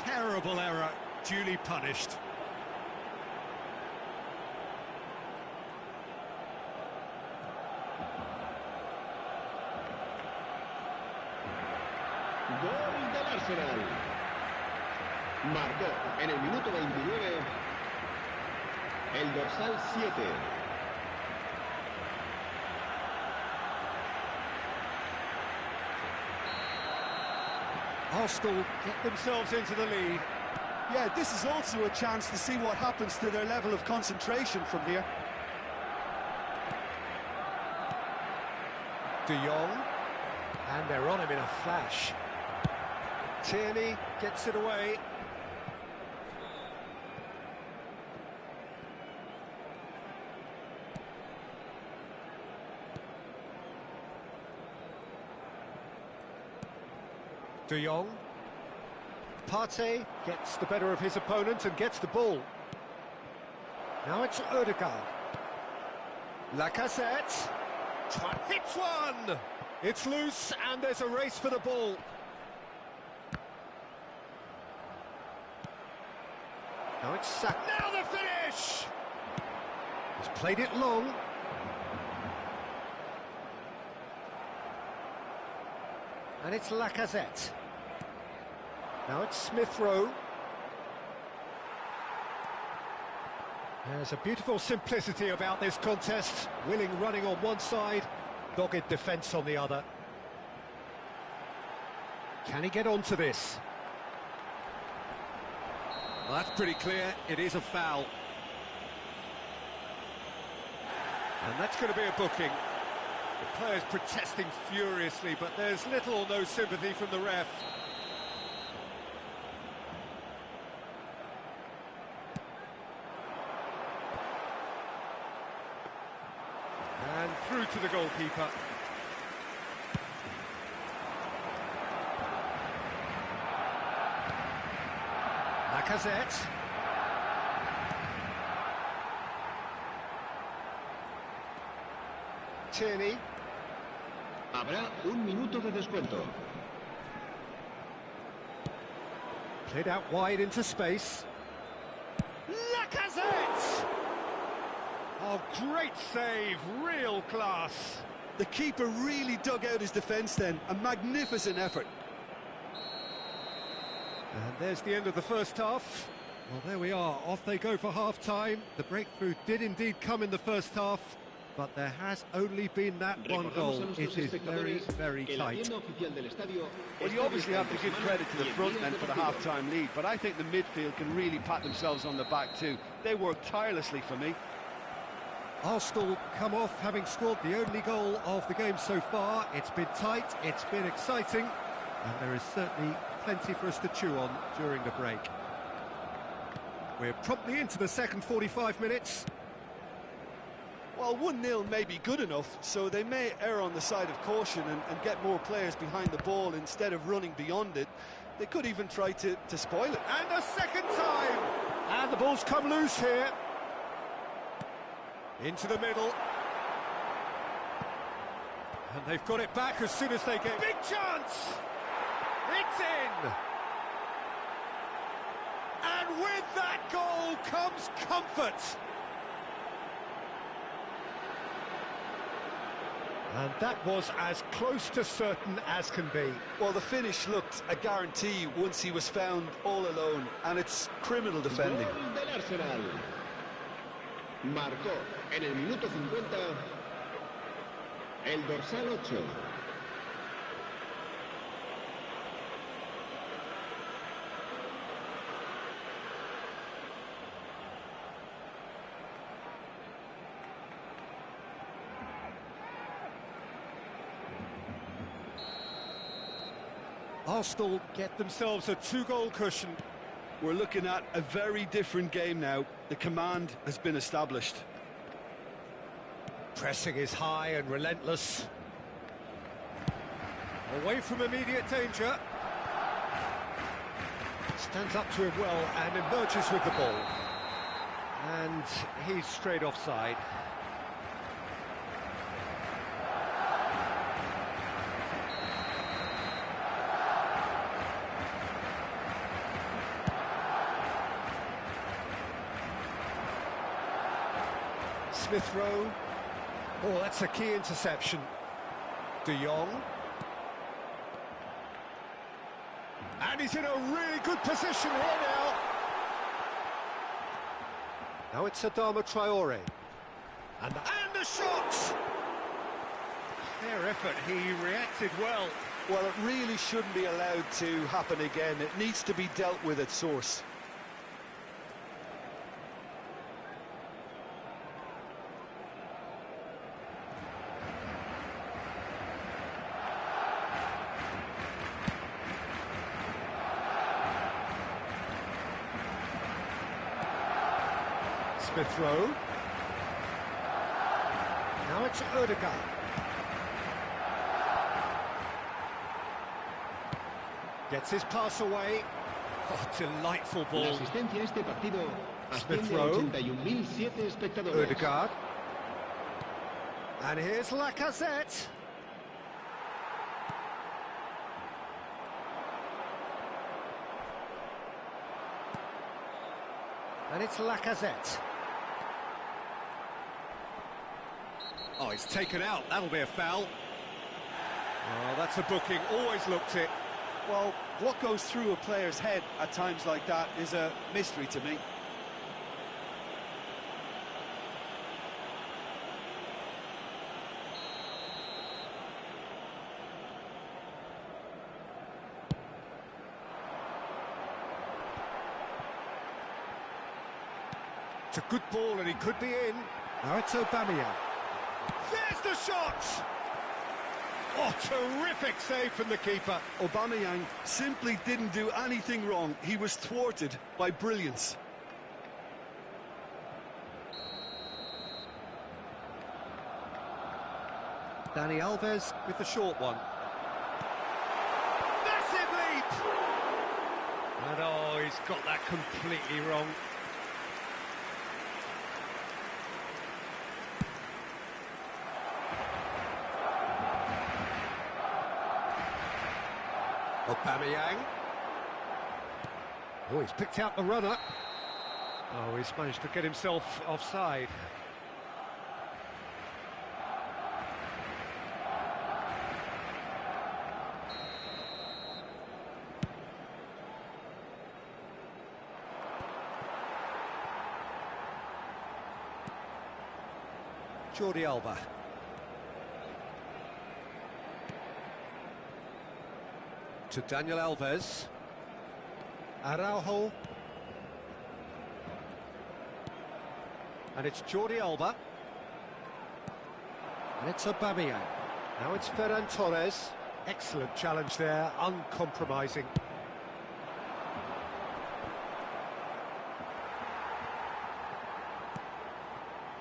Terrible error, duly punished. Gol del Arsenal. Marcó en el minuto 29 el dorsal 7. Arsenal get themselves into the lead. Yeah, this is also a chance to see what happens to their level of concentration from here. De Jong. And they're on him in a flash. Tierney gets it away. De Jong. Partey gets the better of his opponent and gets the ball. Now it's Odegaard. Lacazette. Hits one! It's loose and there's a race for the ball. Now it's Saka. Now the finish! He's played it long. And it's Lacazette. Now it's Smith Rowe. There's a beautiful simplicity about this contest. Willing running on one side, dogged defence on the other. Can he get onto this? Well, that's pretty clear. It is a foul. And that's going to be a booking. The players protesting furiously, but there's little or no sympathy from the ref. And through to the goalkeeper. Lacazette. Tierney. Habrá un minuto de descuento. Played out wide into space. Lacazette! Oh, great save, real class. The keeper really dug out his defence then, a magnificent effort. And there's the end of the first half. Well, there we are, off they go for half-time. The breakthrough did indeed come in the first half, but there has only been that one goal. It is very, very tight. Well, you obviously have to give credit to the front men for the half-time lead, but I think the midfield can really pat themselves on the back too. They worked tirelessly for me. Arsenal come off having scored the only goal of the game so far. It's been tight, it's been exciting, and there is certainly plenty for us to chew on during the break. We're promptly into the second 45 minutes. Well, 1-0 may be good enough, so they may err on the side of caution and get more players behind the ball instead of running beyond it. They could even try to spoil it. And a second time! And the ball's come loose here. Into the middle. And they've got it back as soon as they get... Big chance! It's in! And with that goal comes comfort! And that was as close to certain as can be. Well, the finish looked a guarantee once he was found all alone, and it's criminal defending. Gol del Arsenal. Marcó en el minuto 50 el dorsal 8. Arsenal get themselves a two-goal cushion. We're looking at a very different game now. The command has been established. Pressing is high and relentless. Away from immediate danger. Stands up to him well and emerges with the ball. And he's straight offside. Smith Rowe. Oh, that's a key interception. De Jong. And he's in a really good position here now. Now it's Adama Traore. And the shot! Fair effort, he reacted well. Well, it really shouldn't be allowed to happen again. It needs to be dealt with at source. Smith Rowe. Now it's Odegaard. Gets his pass away. Oh, delightful La ball. asistencia a este partido Smith asciende a Rowe. 81.007 espectadores. Odegaard. And here's Lacazette. And it's Lacazette. Oh, it's taken out. That'll be a foul. Oh, that's a booking. Always looked it. Well, what goes through a player's head at times like that is a mystery to me. It's a good ball and he could be in. Now it's Aubameyang. There's the shot! Oh, terrific save from the keeper. Aubameyang simply didn't do anything wrong. He was thwarted by brilliance. Dani Alves with the short one. Massive leap! And oh, he's got that completely wrong. Aubameyang. Oh, he's picked out the runner. Oh, he's managed to get himself offside. Jordi Alba. To Daniel Alves. Araujo. And it's Jordi Alba. And it's Aubameyang. Now it's Ferran Torres. Excellent challenge there, uncompromising.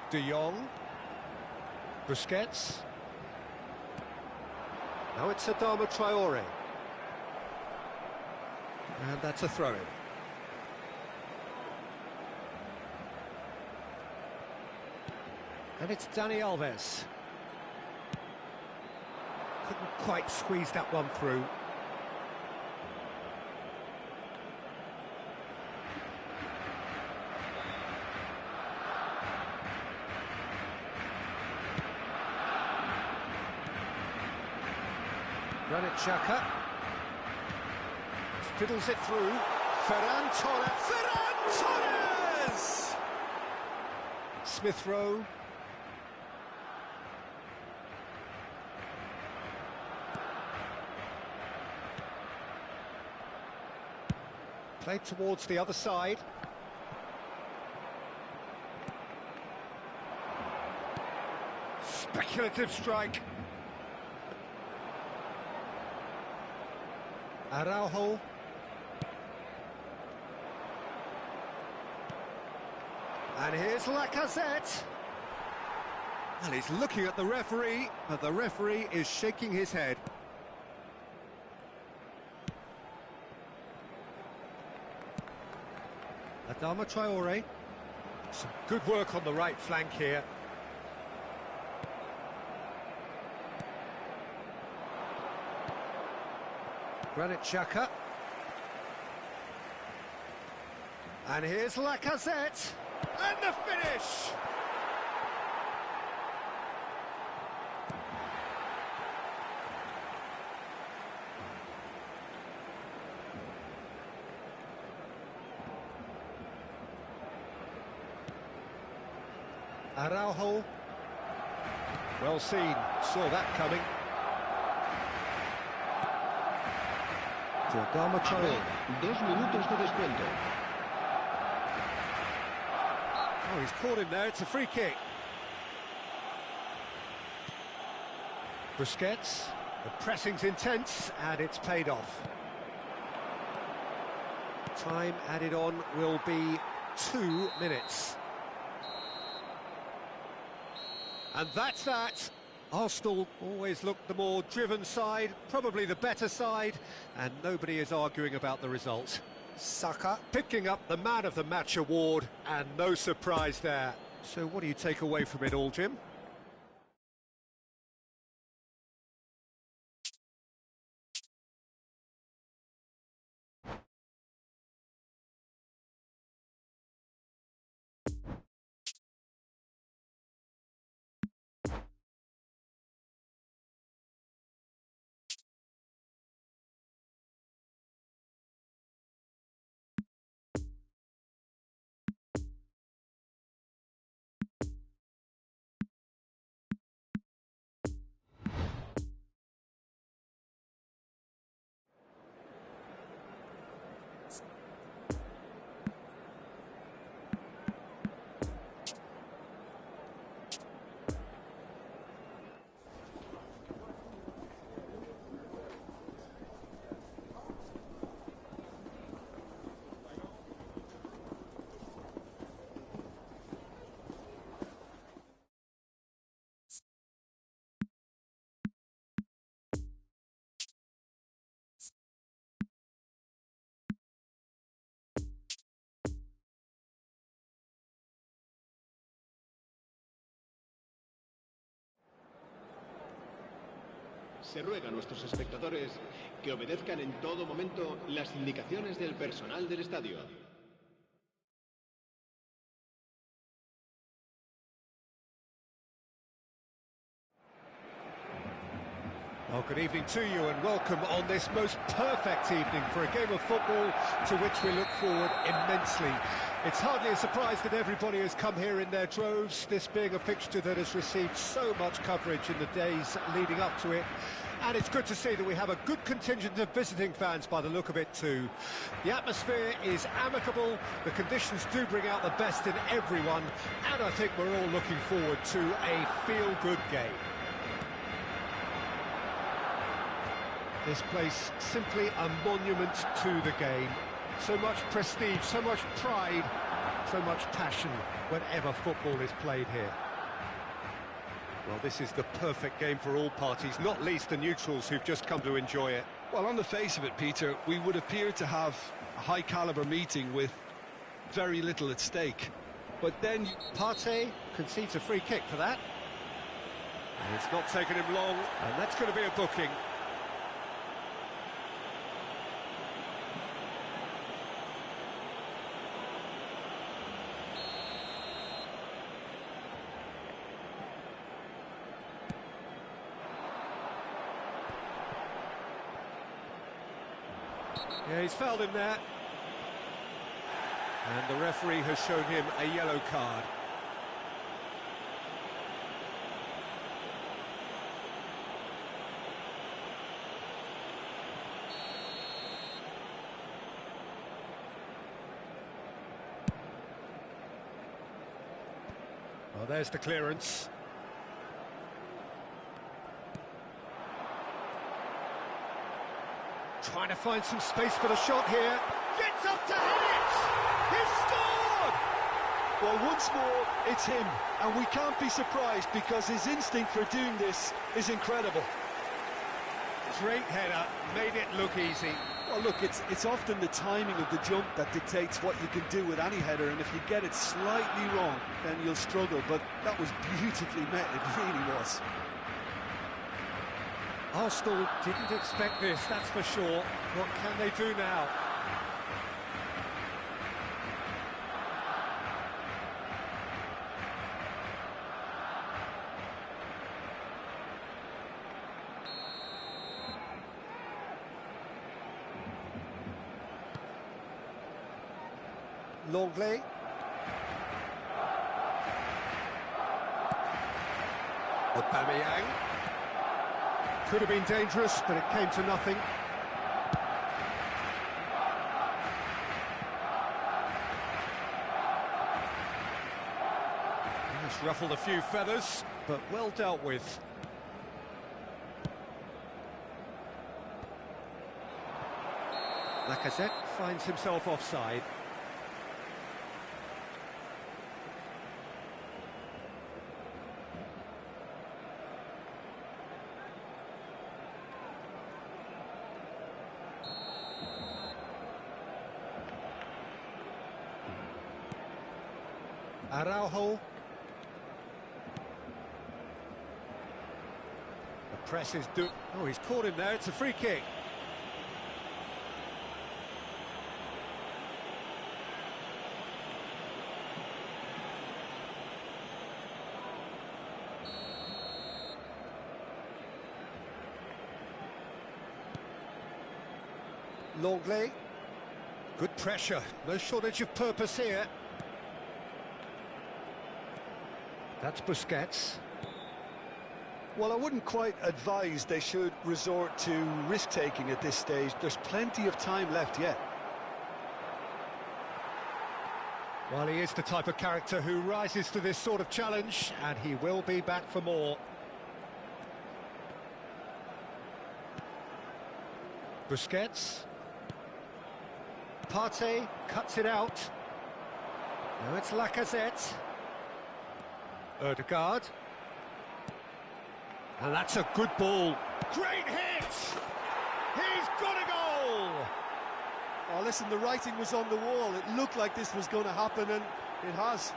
De Jong. Busquets. Now it's Adama Traore. And that's a throw-in. And it's Dani Alves. Couldn't quite squeeze that one through. Granit Xhaka. Fiddles it through. Ferran Torres. Ferran Torres! Smith Rowe. Played towards the other side. Speculative strike. Araujo. And here's Lacazette. And he's looking at the referee, but the referee is shaking his head. Adama Traore. Some good work on the right flank here. Granit Xhaka. And here's Lacazette. And the finish! Araujo. Well seen, saw that coming. To Adama Traore. 2 minutos de descuento. Oh, he's caught him there, it's a free kick. Busquets. The pressing's intense, and it's paid off. Time added on will be 2 minutes. And that's that. Arsenal always looked the more driven side, probably the better side, and nobody is arguing about the result. Saka. Picking up the Man of the Match award, and no surprise there. So what do you take away from it all, Jim? Se ruega a nuestros espectadores que obedezcan en todo momento las indicaciones del personal del estadio. Well, good evening to you and welcome on this most perfect evening for a game of football to which we look forward immensely. It's hardly a surprise that everybody has come here in their droves, this being a fixture that has received so much coverage in the days leading up to it. And it's good to see that we have a good contingent of visiting fans by the look of it too. The atmosphere is amicable, the conditions do bring out the best in everyone, and I think we're all looking forward to a feel-good game. This place simply a monument to the game. So much prestige, so much pride, so much passion whenever football is played here. Well, this is the perfect game for all parties, not least the neutrals who've just come to enjoy it. Well, on the face of it, Peter, we would appear to have a high-caliber meeting with very little at stake. But then Partey concedes a free kick for that. And it's not taken him long, and that's going to be a booking. Yeah, he's fouled him there. And the referee has shown him a yellow card. Well, there's the clearance. Trying Trying to find some space for the shot here. Gets up to hit it! He's scored! Well, once more, it's him. And we can't be surprised because his instinct for doing this is incredible. Great header, made it look easy. Well, look, it's often the timing of the jump that dictates what you can do with any header, and if you get it slightly wrong, then you'll struggle. But that was beautifully met, it really was. Arsenal didn't expect this, that's for sure. What can they do now? Longley. Aubameyang. Could have been dangerous, but it came to nothing. Just ruffled a few feathers, but well dealt with. Lacazette finds himself offside. Araujo. The press is due. Oh, he's caught him there. It's a free kick. Longley. Good pressure. No shortage of purpose here. That's Busquets. Well, I wouldn't quite advise they should resort to risk-taking at this stage. There's plenty of time left yet. Well, he is the type of character who rises to this sort of challenge, and he will be back for more. Busquets. Partey cuts it out. Now it's Lacazette. Ødegaard. And that's a good ball. Great hit! He's got a goal! Oh, listen, the writing was on the wall. It looked like this was going to happen, and it has.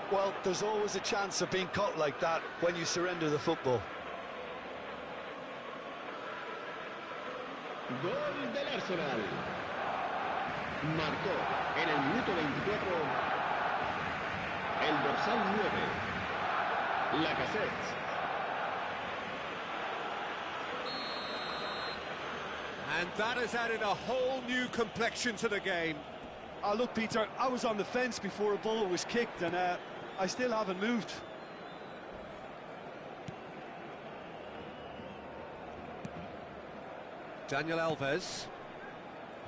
Well, there's always a chance of being caught like that when you surrender the football. Gol del Arsenal. Marcó en el minuto 24 el dorsal 9, Lacazette. And that has added a whole new complexion to the game. Oh, look, Peter, I was on the fence before a ball was kicked, and I still haven't moved. Daniel Alves.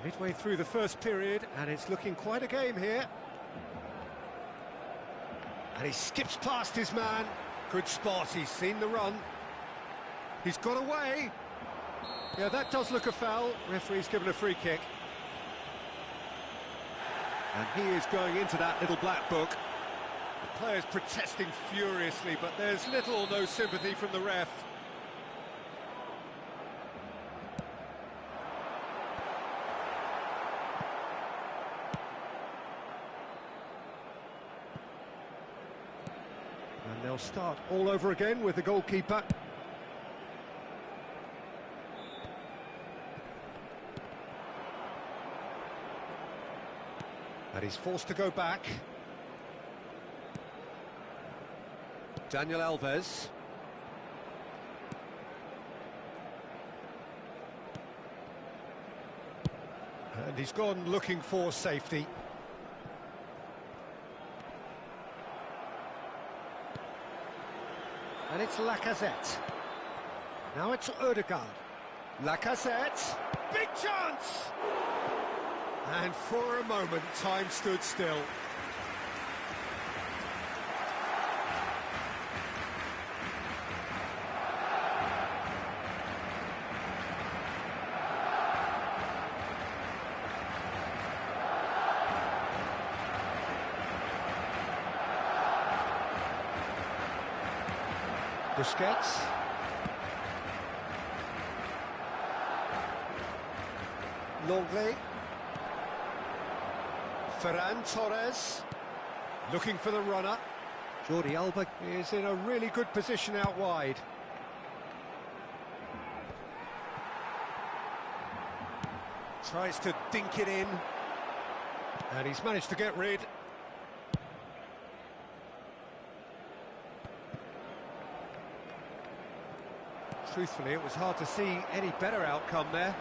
Midway through the first period, and it's looking quite a game here. And he skips past his man. Good spot, he's seen the run. He's got away. Yeah, that does look a foul. Referee's given a free kick. And he is going into that little black book. The player's protesting furiously, but there's little or no sympathy from the ref. And they'll start all over again with the goalkeeper. And he's forced to go back. Daniel Alves. And he's gone looking for safety. And it's Lacazette. Now it's Ødegaard. Lacazette. Big chance! And for a moment, time stood still. Busquets. Longley. Ferran Torres. Looking for the runner. Jordi Alba is in a really good position out wide. Tries to dink it in. And he's managed to get rid. Truthfully, it was hard to see any better outcome there.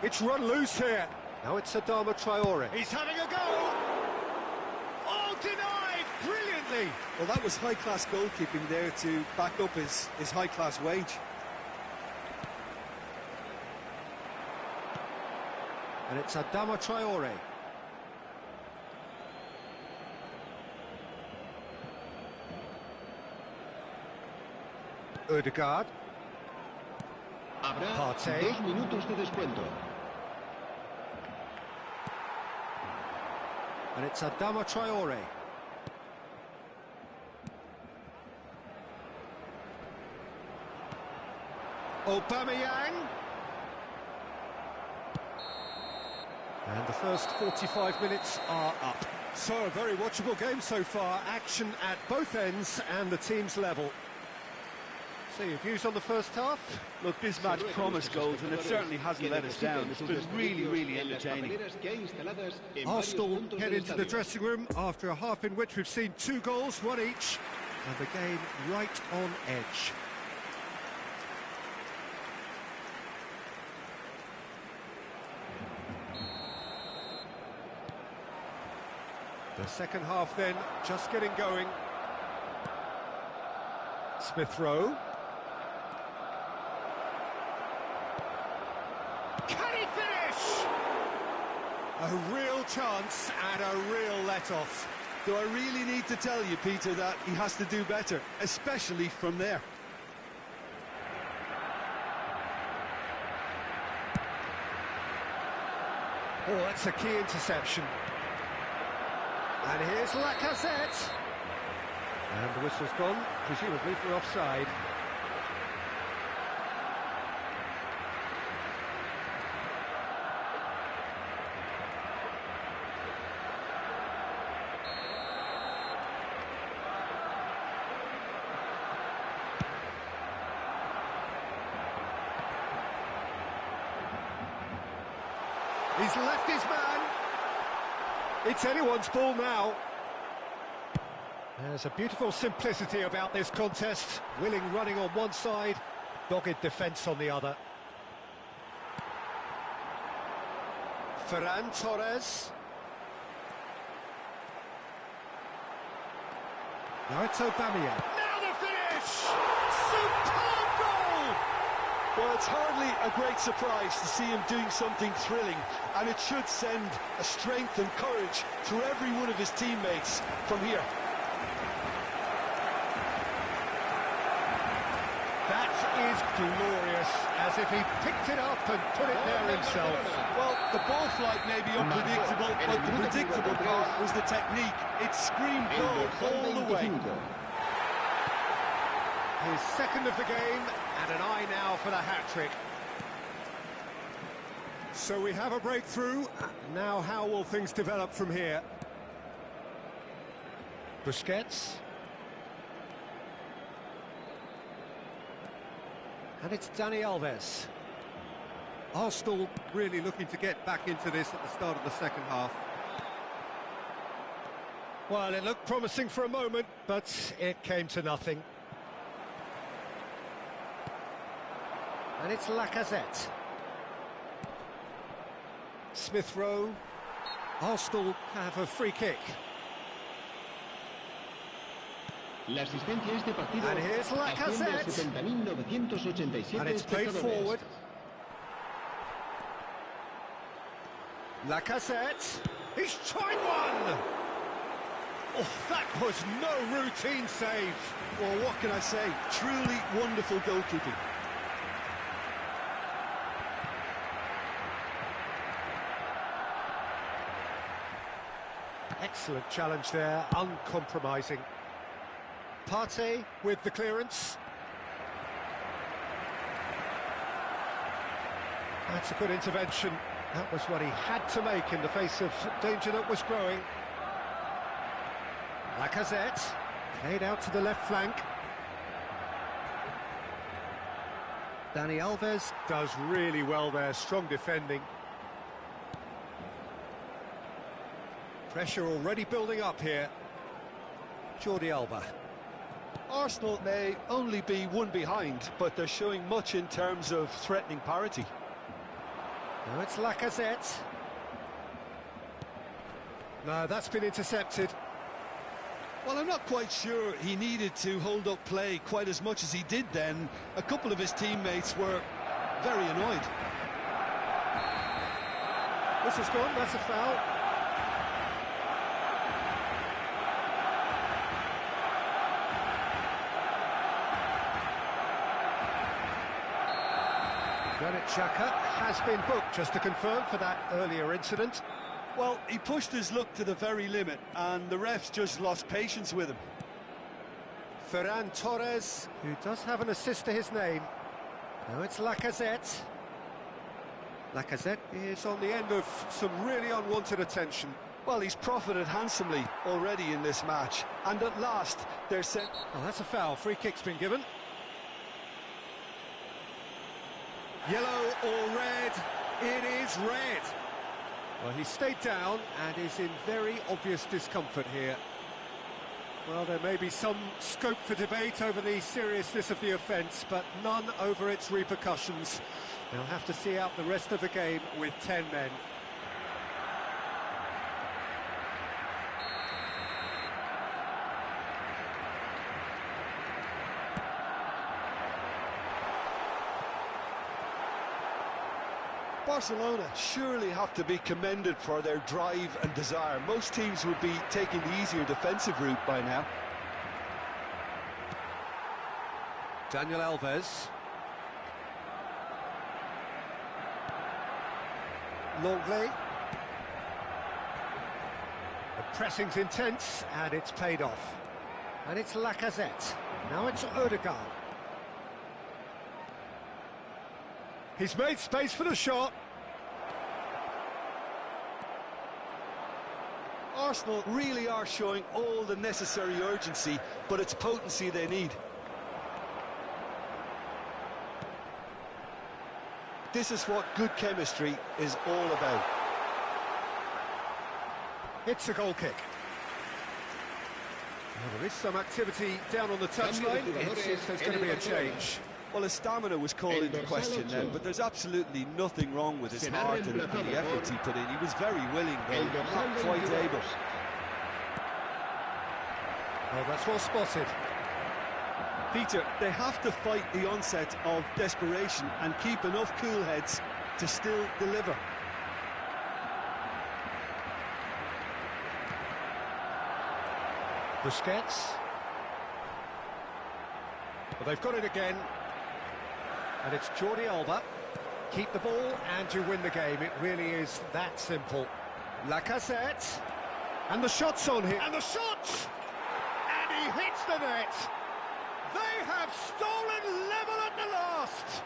It's run loose here. Now it's Adama Traore. He's having a go! Oh, denied! Brilliantly! Well, that was high-class goalkeeping there to back up his high-class wage. And it's Adama Traore. Ødegaard. Habrá Partey. 2 minutos de descuento. And it's Adama Traore. Aubameyang. And the first 45 minutes are up. So, a very watchable game so far. Action at both ends and the team's level. So, your views on the first half? Look, this match promised goals, and it certainly hasn't let us down. It's been really, really entertaining. Arsenal head into the dressing room after a half in which we've seen 2 goals, 1 each, and the game right on edge. The second half then, just getting going. Smith Rowe. Can he finish? A real chance and a real let-off. Do I really need to tell you, Peter, that he has to do better, especially from there? Oh, that's a key interception. And here's Lacazette. And the whistle's gone, presumably for offside. He's left his man. It's anyone's ball now. There's a beautiful simplicity about this contest. Willing running on one side, dogged defence on the other. Ferran Torres. Now it's Aubameyang. Now the finish! Superb goal! Well, it's hardly a great surprise to see him doing something thrilling, and it should send a strength and courage through every one of his teammates from here. That is glorious, as if he picked it up and put it there himself. Well, the ball flight may be unpredictable, but the predictable part was the technique. It screamed goal all the way. His second of the game, and an eye now for the hat-trick. So we have a breakthrough. Now how will things develop from here? Busquets. And it's Dani Alves. Arsenal really looking to get back into this at the start of the second half. Well, it looked promising for a moment, but it came to nothing. And it's Lacazette. Smith Rowe. Arsenal have a free kick. La asistencia a este partido And here's asciende a Lacazette. 70.987 And it's played espectadores. forward. Lacazette. He's tried one! Oh, that was no routine save. Well, what can I say? Truly wonderful goalkeeping. Excellent challenge there, uncompromising. Partey with the clearance. That's a good intervention. That was what he had to make in the face of danger that was growing. Lacazette, played out to the left flank. Dani Alves does really well there, strong defending. Pressure already building up here. Jordi Alba. Arsenal may only be one behind, but they're showing much in terms of threatening parity. Now it's Lacazette. No, that's been intercepted. Well, I'm not quite sure he needed to hold up play quite as much as he did then. A couple of his teammates were very annoyed. This is gone, that's a foul. Granit Xhaka has been booked, just to confirm, for that earlier incident. Well, he pushed his luck to the very limit, and the refs just lost patience with him. Ferran Torres, who does have an assist to his name. Now it's Lacazette. Lacazette is on the end of some really unwanted attention. Well, he's profited handsomely already in this match, and at last they're sent... Oh, that's a foul. Free kick's been given. Yellow or red? It is red. Well, he stayed down and is in very obvious discomfort here. Well, there may be some scope for debate over the seriousness of the offence, but none over its repercussions. They'll have to see out the rest of the game with 10 men. Barcelona surely have to be commended for their drive and desire. Most teams would be taking the easier defensive route by now. Daniel Alves. Longley. The pressing's intense, and it's paid off. And it's Lacazette. Now it's Odegaard. He's made space for the shot. Arsenal really are showing all the necessary urgency, but it's potency they need. This is what good chemistry is all about. It's a goal kick. Well, there is some activity down on the touchline. It seems there's going to be a change. Well, his stamina was called into question then, but there's absolutely nothing wrong with his heart and the efforts he put in. He was very willing, though not quite able. Oh, that's well spotted. Peter, they have to fight the onset of desperation and keep enough cool heads to still deliver. Busquets. Well, they've got it again. And it's Jordi Alba. Keep the ball and you win the game. It really is that simple. Lacazette. And the shot's on here. And the shot! And he hits the net. They have stolen level at the last.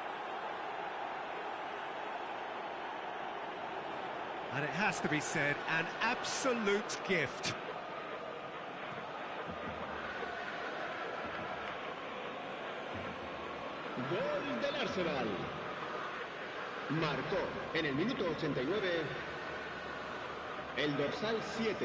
And it has to be said, an absolute gift. Gol del Arsenal. Marcó en el minuto 89 el dorsal 7.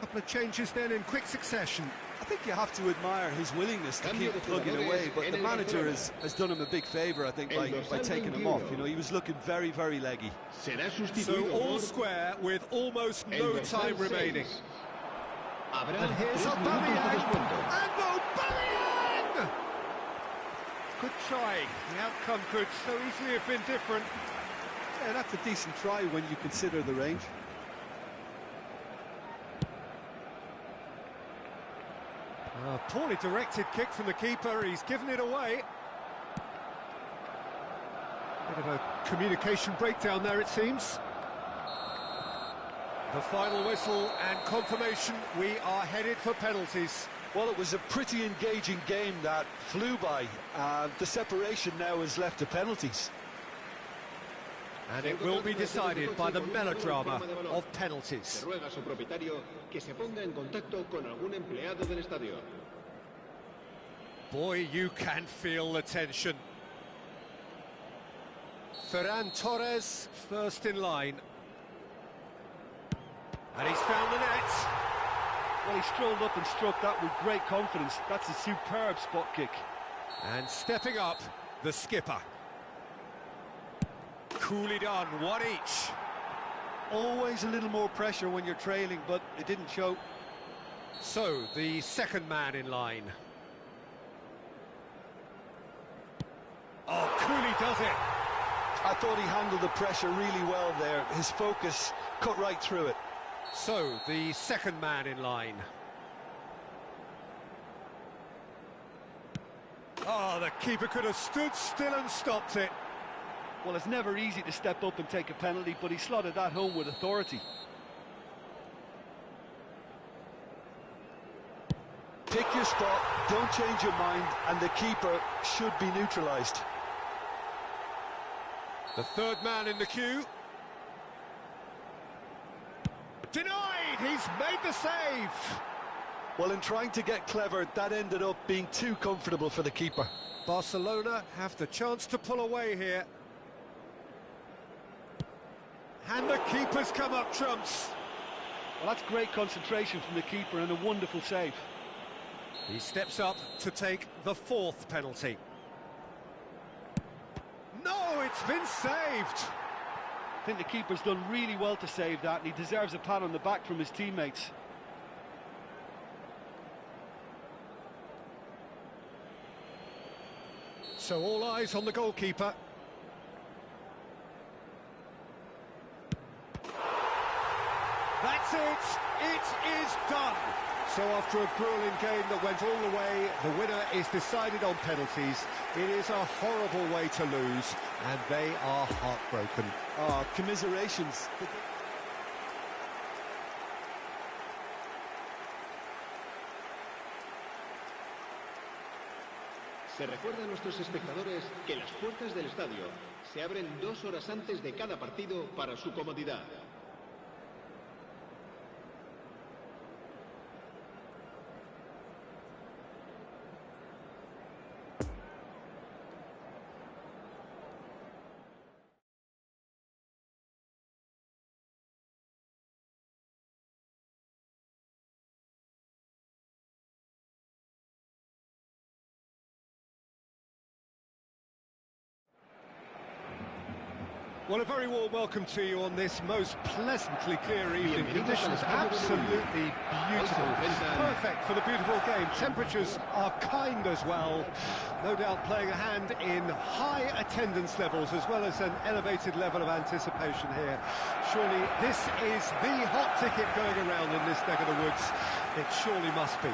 Couple of changes then in quick succession. I think you have to admire his willingness to Cambio keep de plugging jugadores away, but en the el manager Barcelona. has done him a big favour, I think, by taking him off. You know, he was looking very, very leggy. Será So sustituido all por square with almost el no dorsal time remaining. 6. Habrá And here's 3 minutos de Aubameyang, descuento. and Aubameyang! Good try. The outcome could so easily have been different. Yeah, that's a decent try when you consider the range. A poorly directed kick from the keeper, he's given it away. Bit of a communication breakdown there, it seems. The final whistle and confirmation, we are headed for penalties. Well, it was a pretty engaging game that flew by. The separation now is left to penalties. And it will be decided by the melodrama of penalties. Se ruega a su propietario que se ponga en contacto con algún empleado del estadio. Boy, you can feel the tension. Ferran Torres, first in line. And he's found the net. Well, he strolled up and struck that with great confidence. That's a superb spot kick. And stepping up, the skipper. Coolly done, one each. Always a little more pressure when you're trailing, but it didn't show. So, the second man in line. Oh, Cooley does it. I thought he handled the pressure really well there. His focus cut right through it. So, the second man in line. Oh, the keeper could have stood still and stopped it. Well, it's never easy to step up and take a penalty, but he slotted that home with authority. Pick your spot, don't change your mind, and the keeper should be neutralised. The third man in the queue. Denied! He's made the save! Well, in trying to get clever, that ended up being too comfortable for the keeper. Barcelona have the chance to pull away here. And the keeper's come up trumps. Well, that's great concentration from the keeper and a wonderful save. He steps up to take the fourth penalty. No, it's been saved! I think the keeper's done really well to save that, and he deserves a pat on the back from his teammates. So all eyes on the goalkeeper. That's it! It is done! So after a grueling game that went all the way, the winner is decided on penalties. It is a horrible way to lose, and they are heartbroken. Oh, commiserations. Se recuerda a nuestros espectadores que las puertas del estadio se abren 2 horas antes de cada partido para su comodidad. Well, a very warm welcome to you on this most pleasantly clear evening. Bienvenidos Conditions al estadio de absolutely beautiful. Perfect for the beautiful game. Temperatures are kind as well. No doubt playing a hand in high attendance levels as well as an elevated level of anticipation here. Surely this is the hot ticket going around in this neck of the woods. It surely must be.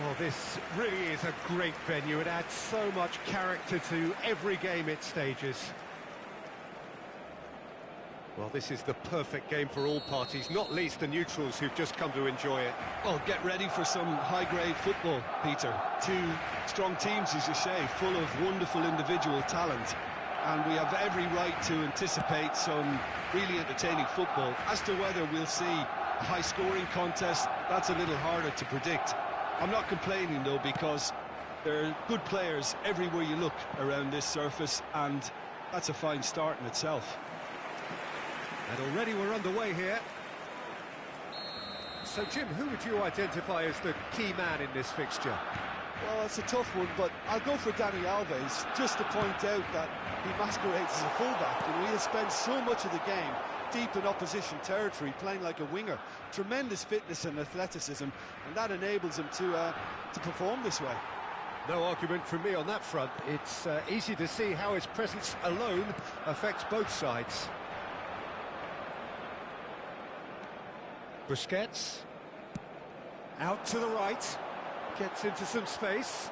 Well, this really is a great venue. It adds so much character to every game it stages. Well, this is the perfect game for all parties, not least the neutrals who've just come to enjoy it. Well, get ready for some high-grade football, Peter. 2 strong teams, as you say, full of wonderful individual talent. And we have every right to anticipate some really entertaining football. As to whether we'll see a high-scoring contest, that's a little harder to predict. I'm not complaining, though, because there are good players everywhere you look around this surface, and that's a fine start in itself. And already we're underway here. So, Jim, who would you identify as the key man in this fixture? Well, it's a tough one, but I'll go for Dani Alves, just to point out that he masquerades as a fullback. You know, he'll spend so much of the game deep in opposition territory, playing like a winger. Tremendous fitness and athleticism, and that enables him to perform this way. No argument from me on that front. It's easy to see how his presence alone affects both sides. Busquets. Out to the right. Gets into some space.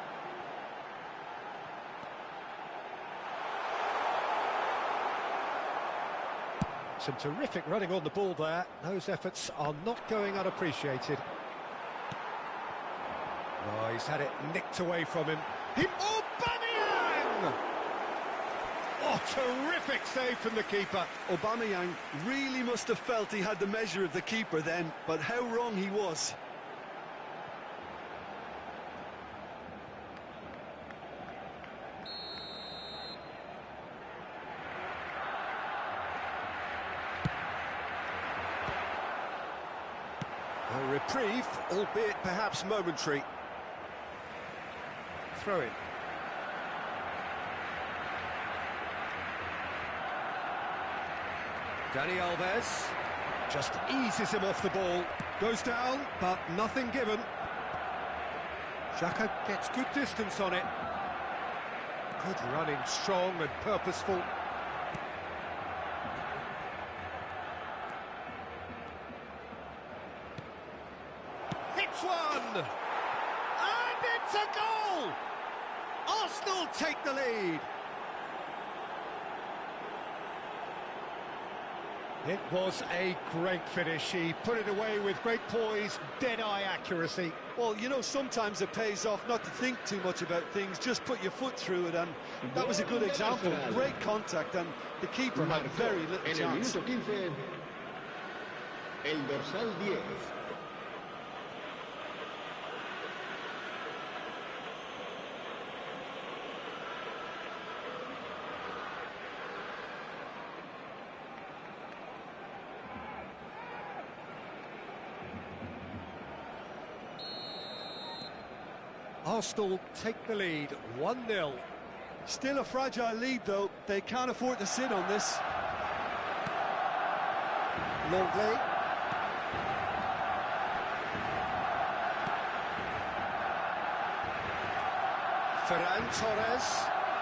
Some terrific running on the ball there. Those efforts are not going unappreciated. Oh, he's had it nicked away from him. Aubameyang! Oh, terrific save from the keeper. Aubameyang really must have felt he had the measure of the keeper then, but how wrong he was. A reprieve, albeit perhaps momentary. Throw in. Dani Alves just eases him off the ball. Goes down, but nothing given. Xhaka gets good distance on it. Good running, strong and purposeful. Hits one! And it's a goal! Arsenal take the lead. It was a great finish. He put it away with great poise, dead-eye accuracy. Well, you know, sometimes it pays off not to think too much about things, just put your foot through it, and that was a good example. Great contact, and the keeper had very little chance. En el minuto 15, el dorsal 10. Arsenal take the lead, 1-0. Still a fragile lead, though. They can't afford to sit on this. Longley. Ferran Torres.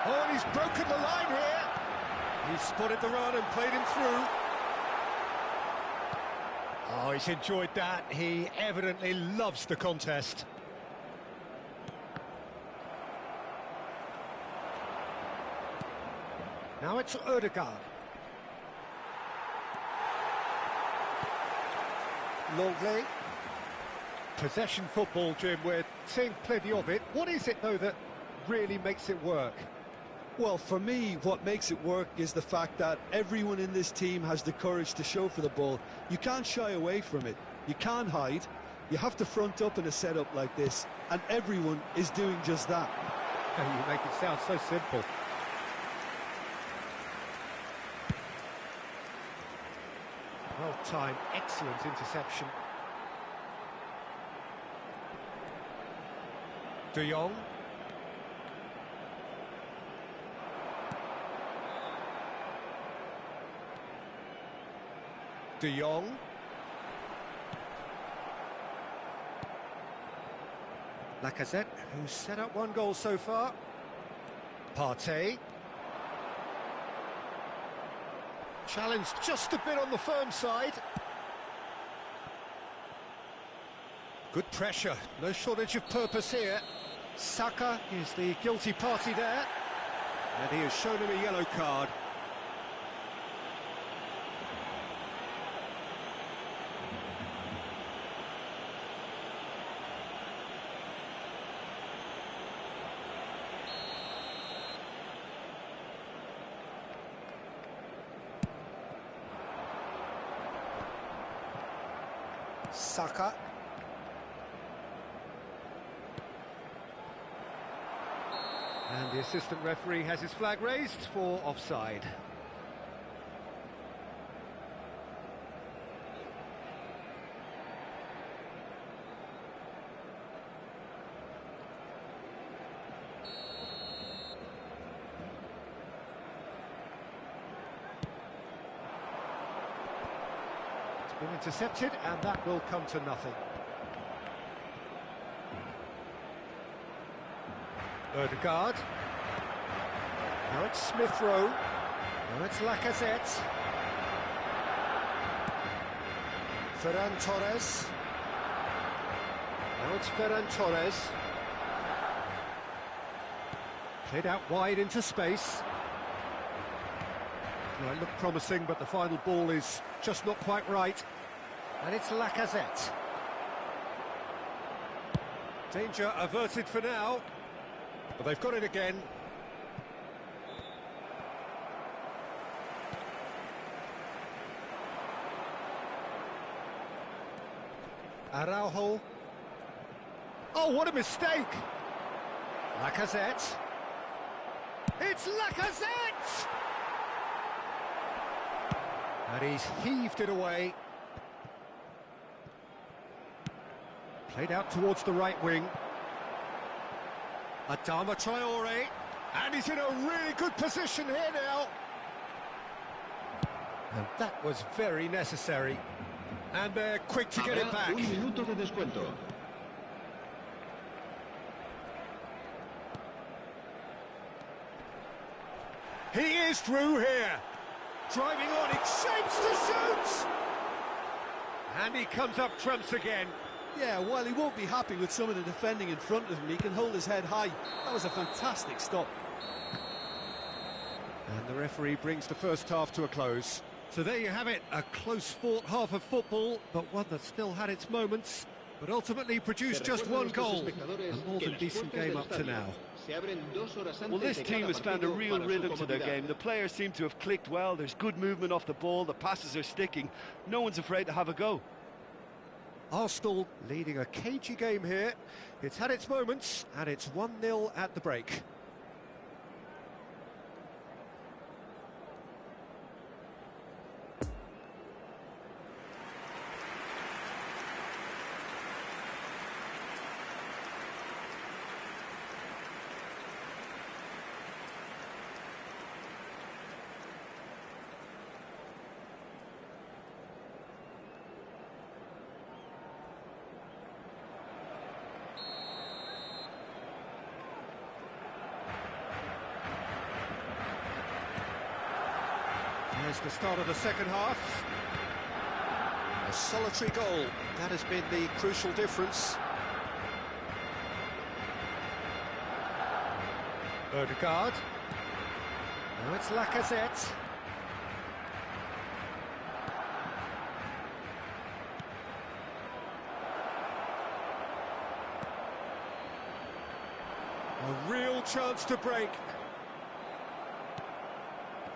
Oh, and he's broken the line here. He spotted the run and played him through. Oh, he's enjoyed that. He evidently loves the contest. Now it's Odegaard. Longley. Possession football, Jim, we're seeing plenty of it. What is it, though, that really makes it work? Well, for me, what makes it work is the fact that everyone in this team has the courage to show for the ball. You can't shy away from it. You can't hide. You have to front up in a setup like this, and everyone is doing just that. You make it sound so simple. Well-timed, excellent interception. De Jong. De Jong. Lacazette, who's set up one goal so far. Partey. Challenged just a bit on the firm side. Good pressure, no shortage of purpose here. Saka is the guilty party there, and he has shown him a yellow card. Saka. And the assistant referee has his flag raised for offside. Been intercepted, and that will come to nothing. Odegaard. Now it's Smith Rowe. Now it's Lacazette. Ferran Torres. Now it's Ferran Torres. Played out wide into space. Well, it looked promising, but the final ball is just not quite right. And it's Lacazette. Danger averted for now. But they've got it again. Araujo. Oh, what a mistake! Lacazette. It's Lacazette! And he's heaved it away. Played out towards the right wing. Adama Traore. And he's in a really good position here now. And that was very necessary. And they're quick to get it back. Un minuto de descuento. He is through here. Driving on, he shapes to shoot! And he comes up trumps again. Yeah, while he won't be happy with some of the defending in front of him, he can hold his head high. That was a fantastic stop. And the referee brings the first half to a close. So there you have it, a close-fought half of football, but one that still had its moments, but ultimately produced just one goal. A more than decent game up to now. Well, this team has found a real rhythm to their game. The players seem to have clicked well. There's good movement off the ball. The passes are sticking. No one's afraid to have a go. Arsenal leading a cagey game here. It's had its moments, and it's 1-0 at the break. There's the start of the second half. A solitary goal. That has been the crucial difference. Odegaard. Now it's Lacazette. A real chance to break.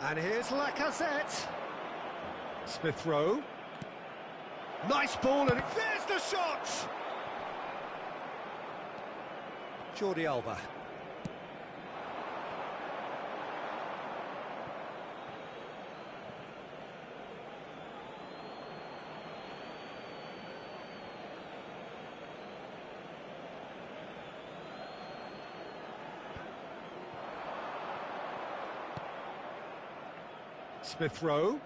And here's Lacazette. Smith Rowe. Nice ball, and there's the shot! Jordi Alba. Smith Rowe.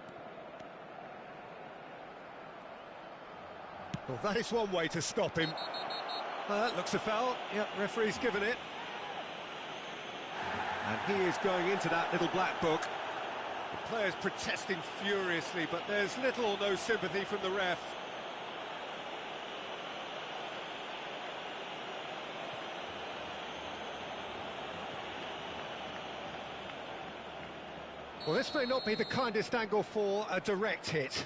Well, that is one way to stop him. That looks a foul. Yep, referee's given it. And he is going into that little black book. The players protesting furiously, but there's little or no sympathy from the ref. Well, this may not be the kindest angle for a direct hit.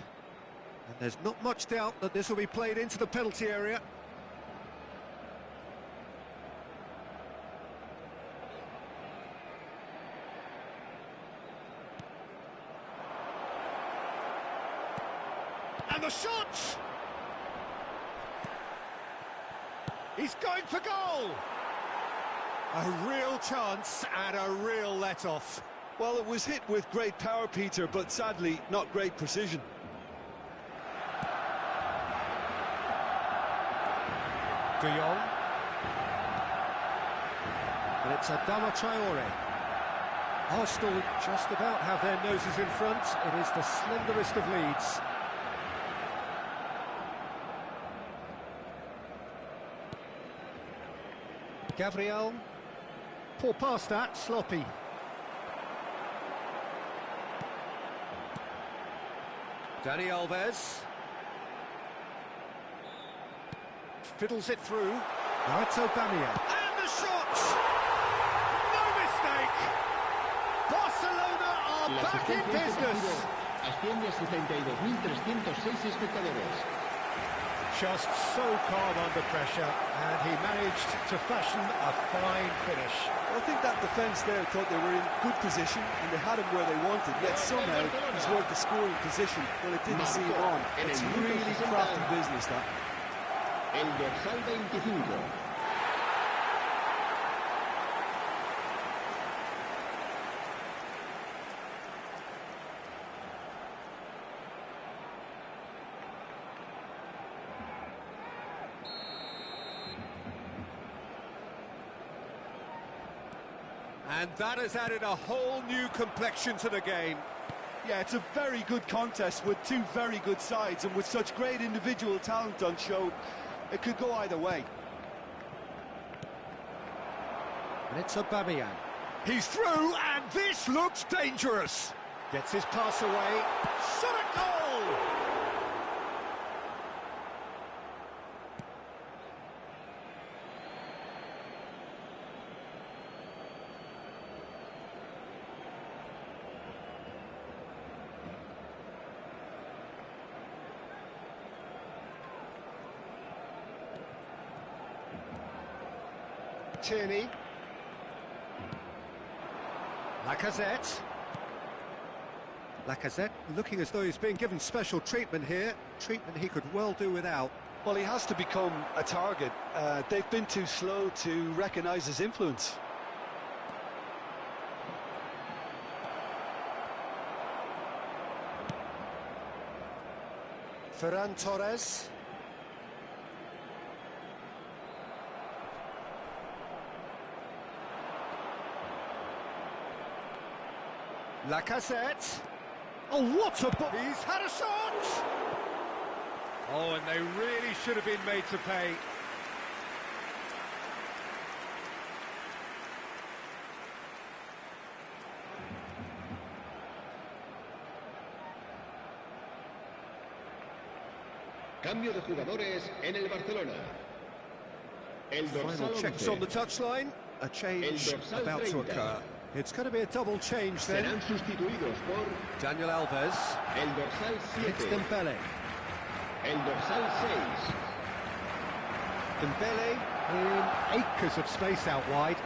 And there's not much doubt that this will be played into the penalty area. And the shot! He's going for goal! A real chance and a real let-off. Well, it was hit with great power, Peter, but sadly, not great precision. De Jong. And it's Adama Traore. Arsenal just about have their noses in front. It is the slenderest of leads. Gabriel. Poor pass that, sloppy. Dani Alves. Fiddles it through. Now it's Aubameyang. And the shot! No mistake! Barcelona are back in business! Asciende a 72.306 espectadores. Just so calm under pressure, and he managed to fashion a fine finish. I think that defence there thought they were in good position and they had him where they wanted, yet somehow he's worked the scoring position when it didn't seem on. It's really crafty business, that. El dorsal 25. And that has added a whole new complexion to the game. Yeah, it's a very good contest with two very good sides, and with such great individual talent on show, it could go either way. And it's Aubameyang. He's through, and this looks dangerous. Gets his pass away. Shot at goal! Tierney. Lacazette. Lacazette looking as though he's being given special treatment here. Treatment he could well do without. Well, he has to become a target. They've been too slow to recognise his influence. Ferran Torres. Lacazette. Oh, what a ball! He's had a shot! Oh, and they really should have been made to pay. Cambio de jugadores en el Barcelona. El dorsal Final checks 11. on the touchline. A change about to occur. It's going to be a double change then. Serán sustituidos por Daniel Alves. el dorsal It's 7, Dembele. el dorsal 6, Dembele in acres of space out wide.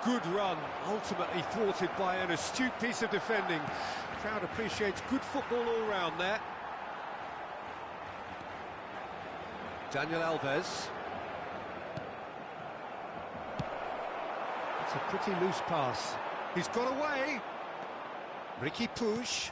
Good run, ultimately thwarted by an astute piece of defending. Crowd appreciates good football all round there. Daniel Alves. It's a pretty loose pass. He's got away. Ricky Puig.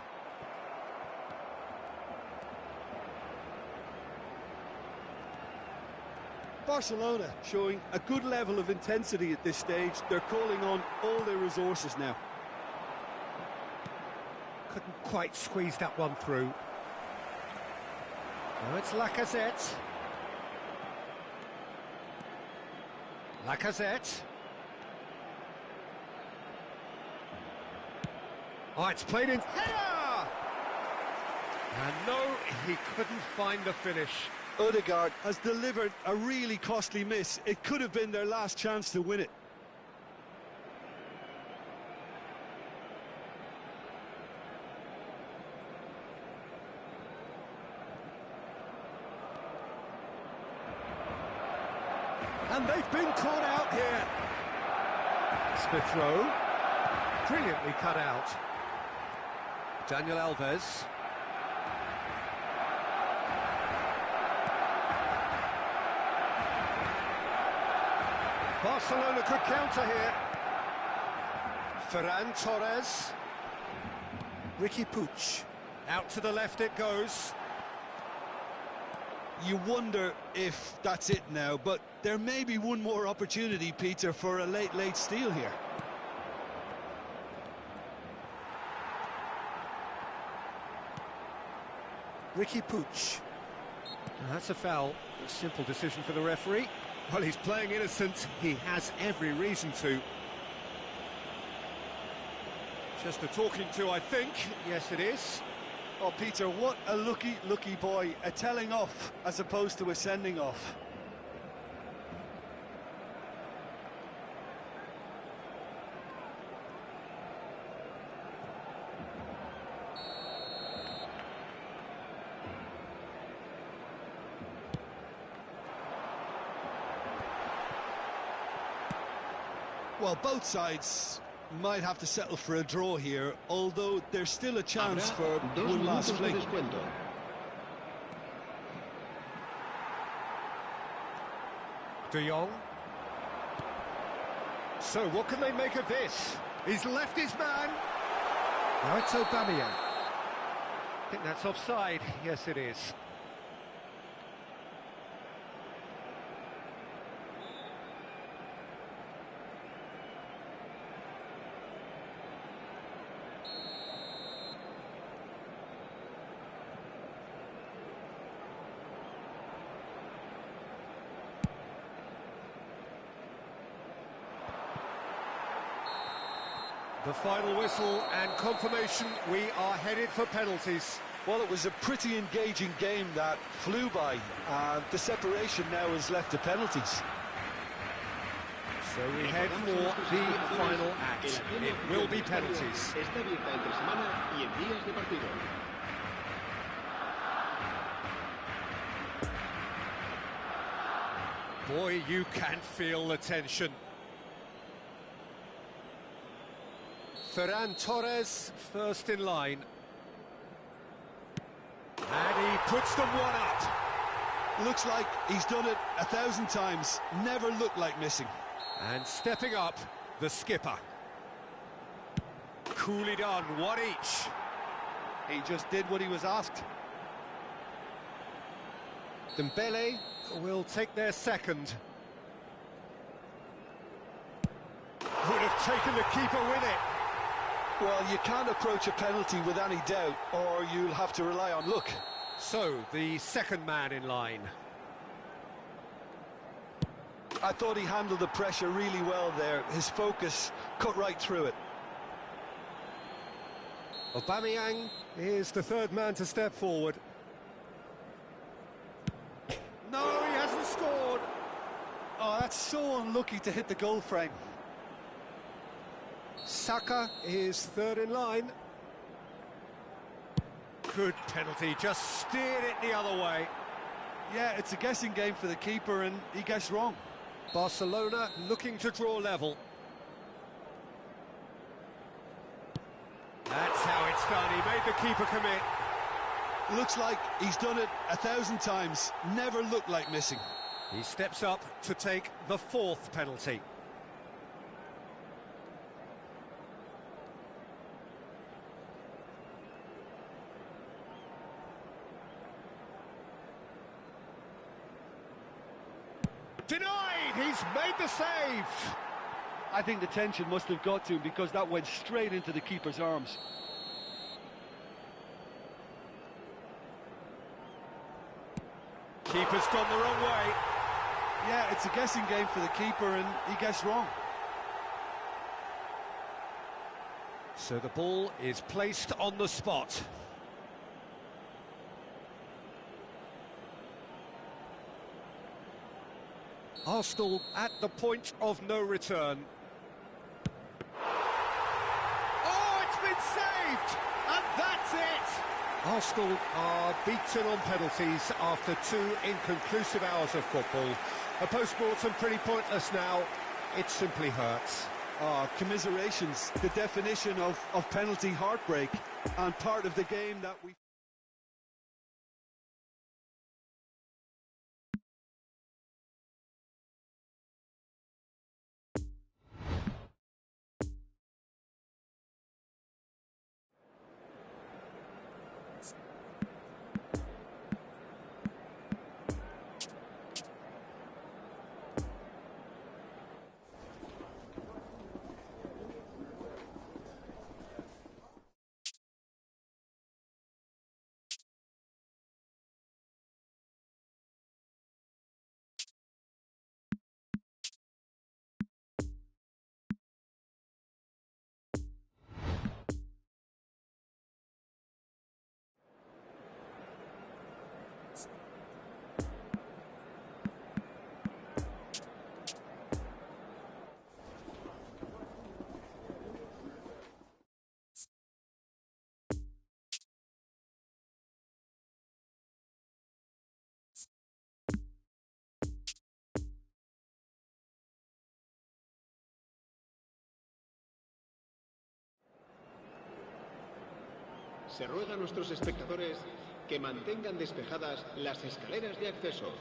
Barcelona showing a good level of intensity at this stage. They're calling on all their resources now. Couldn't quite squeeze that one through. Now it's Lacazette. Lacazette. Oh, it's played in. Header! And no, he couldn't find the finish. Odegaard has delivered a really costly miss. It could have been their last chance to win it. And they've been caught out here. Smith Rowe. Brilliantly cut out. Daniel Alves. Barcelona could counter here. Ferran Torres. Ricky Puig. Out to the left it goes. You wonder if that's it now, but there may be one more opportunity, Peter, for a late steal here. Ricky Puig. That's a foul. A simple decision for the referee. Well, he's playing innocent. He has every reason to. Just a talking to, I think. Yes, it is. Oh, Peter, what a lucky boy. A telling off as opposed to a sending off. Well, both sides might have to settle for a draw here, although there's still a chance for one last fling. De Jong. So, what can they make of this? He's left his man. Now it's Aubameyang. I think that's offside. Yes, it is. The final whistle and confirmation, we are headed for penalties. Well, it was a pretty engaging game that flew by. The separation now is left to penalties. So we head for the final act. It will be penalties. Boy, you can feel the tension. Ferran Torres, first in line. And he puts them one up. Looks like he's done it 1,000 times. Never looked like missing. And stepping up, the skipper. Coolly done, one each. He just did what he was asked. Dembele will take their second. Would have taken the keeper with it. Well, you can't approach a penalty with any doubt, or you'll have to rely on luck. So, the second man in line. I thought he handled the pressure really well there. His focus cut right through it. Aubameyang is the third man to step forward. No, he hasn't scored. Oh, that's so unlucky to hit the goal frame. Saka is third in line. Good penalty, just steered it the other way. Yeah, it's a guessing game for the keeper, and he guessed wrong. Barcelona looking to draw level. That's how it's done, he made the keeper commit. Looks like he's done it 1,000 times, never looked like missing. He steps up to take the fourth penalty. Denied! He's made the save! I think the tension must have got to him because that went straight into the keeper's arms. Keeper's gone the wrong way. Yeah, it's a guessing game for the keeper, and he guessed wrong. So the ball is placed on the spot. Arsenal at the point of no return. Oh, it's been saved! And that's it! Arsenal are beaten on penalties after 2 inconclusive hours of football. A post-mortem pretty pointless now. It simply hurts. Oh, commiserations, the definition of penalty heartbreak, and part of the game that we... Se ruega a nuestros espectadores que mantengan despejadas las escaleras de acceso.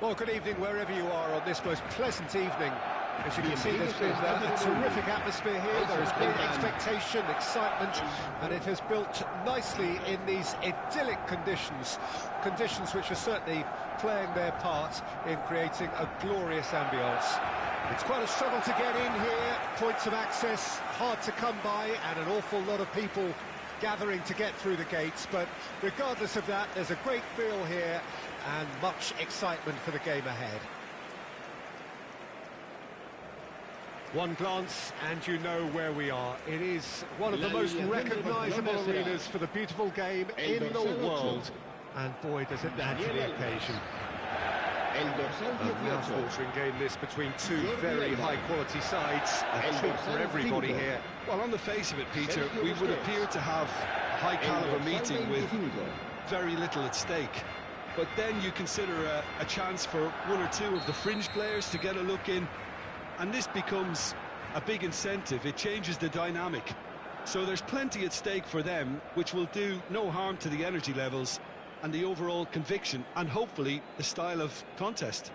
Well, good evening wherever you are on this most pleasant evening. As you can see, there's been a terrific atmosphere here. There is great expectation, excitement, and it has built nicely in these idyllic conditions. Conditions which are certainly playing their part in creating a glorious ambience. It's quite a struggle to get in here. Points of access hard to come by, and an awful lot of people gathering to get through the gates. But regardless of that, there's a great feel here and much excitement for the game ahead. One glance and you know where we are. It is one of the most recognisable arenas for the beautiful game in the world. And boy, does it add to the occasion. A mouth-watering game this between two very high-quality sides. A treat for everybody here. Well, on the face of it, Peter, we would appear to have a high-caliber meeting with very little at stake. But then you consider a chance for one or two of the fringe players to get a look in, and this becomes a big incentive. It changes the dynamic. So there's plenty at stake for them, which will do no harm to the energy levels and the overall conviction, and hopefully the style of contest.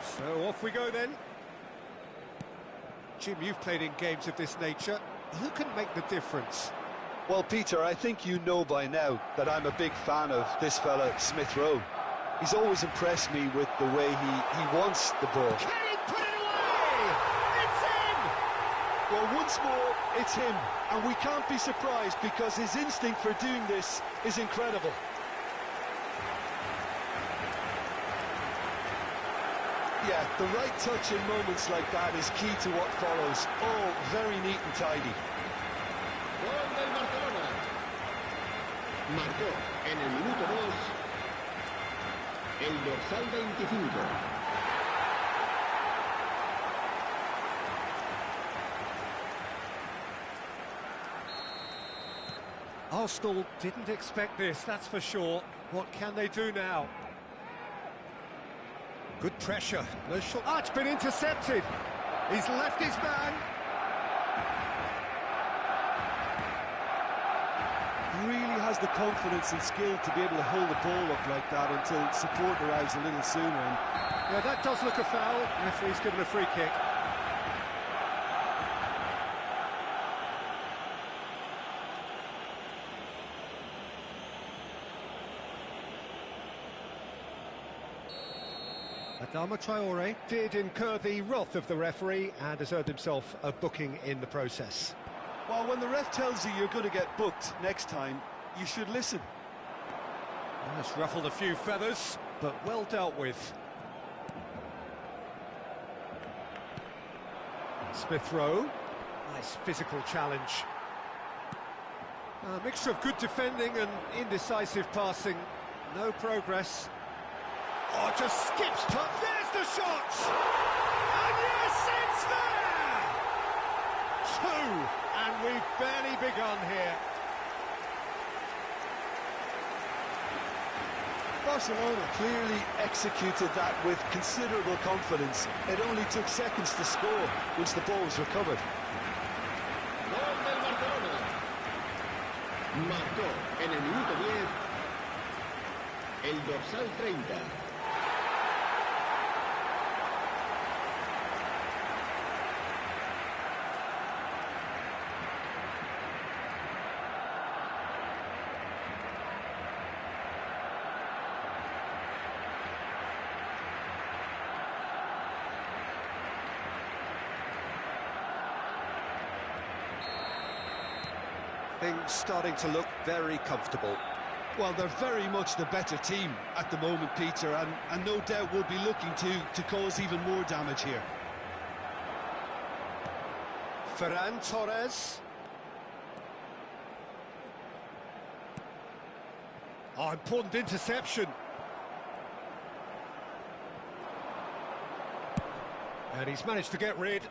So off we go then. Jim, you've played in games of this nature. Who can make the difference? Well, Peter, I think you know by now that I'm a big fan of this fella, Smith Rowe. He's always impressed me with the way he wants the ball. Can he put it away? It's in! Well, once more, it's him. And we can't be surprised because his instinct for doing this is incredible. Yeah, the right touch in moments like that is key to what follows. Oh, very neat and tidy. Gol del Barcelona. Marcó en el minuto 2 el dorsal 25. Arsenal didn't expect this, that's for sure. What can they do now? Good pressure. No shot. Ah, it's been intercepted. He's left his man. He really has the confidence and skill to be able to hold the ball up like that until support arrives a little sooner. And yeah, that does look a foul. Referee's given a free kick. Adama Traore did incur the wrath of the referee and has earned himself a booking in the process. well, when the ref tells you you're going to get booked next time, you should listen. That's ruffled a few feathers, but well dealt with. Smith Rowe, nice physical challenge. A mixture of good defending and indecisive passing. No progress. Oh, just skips past. There's the shot! And yes, it's there! 2, and we've barely begun here. Barcelona clearly executed that with considerable confidence. It only took seconds to score once the ball was recovered. Gol del Barcelona. Marcó en el minuto 10 el dorsal 30. Things starting to look very comfortable. Well, they're very much the better team at the moment, Peter, and no doubt will be looking to cause even more damage here. Ferran Torres. Oh, important interception. And he's managed to get rid.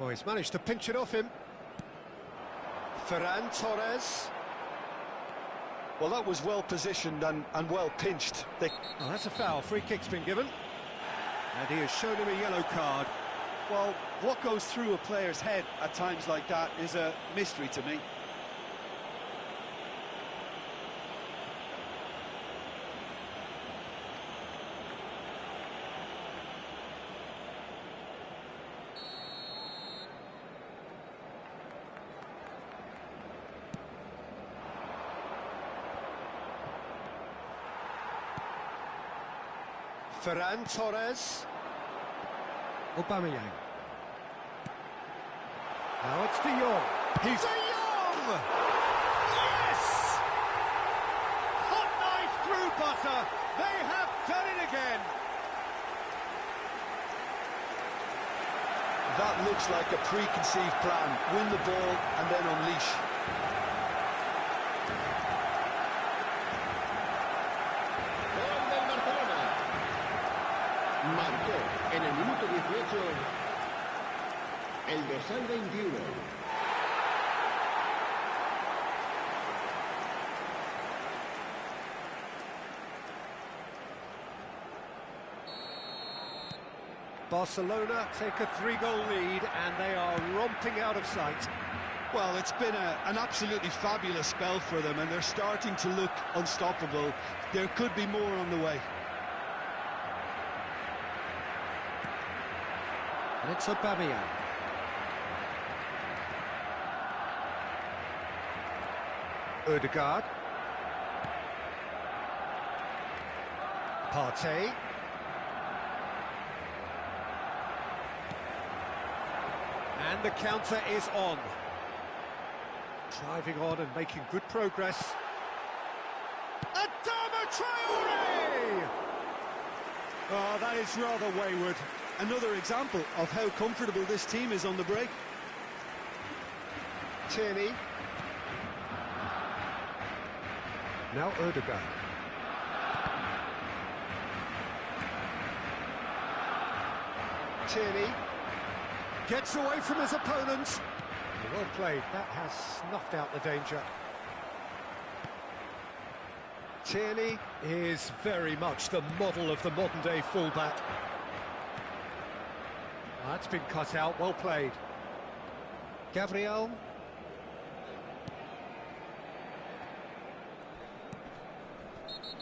Oh, he's managed to pinch it off him. Ferran Torres. Well, that was well positioned and well pinched. Oh, that's a foul. Free kick's been given. And he has shown him a yellow card. Well, what goes through a player's head at times like that is a mystery to me. Ferran Torres. Aubameyang. Now it's De Jong. He's De Jong! Yes! Hot knife through butter. They have done it again. That looks like a preconceived plan. Win the ball and then unleash. Gol del Barcelona. Marcó en el minuto 18 el dorsal 21. Barcelona take a 3-goal lead and they are romping out of sight. Well, it's been an absolutely fabulous spell for them, and they're starting to look unstoppable. There could be more on the way. And it's Aubameyang. Ødegaard. Partey. And the counter is on. Driving on and making good progress. Adama Traore! Oh, that is rather wayward. Another example of how comfortable this team is on the break. Tierney. Now Ødegaard. Tierney gets away from his opponent. Well played, that has snuffed out the danger. Tierney is very much the model of the modern-day fullback. That's been cut out, well played. Gabriel.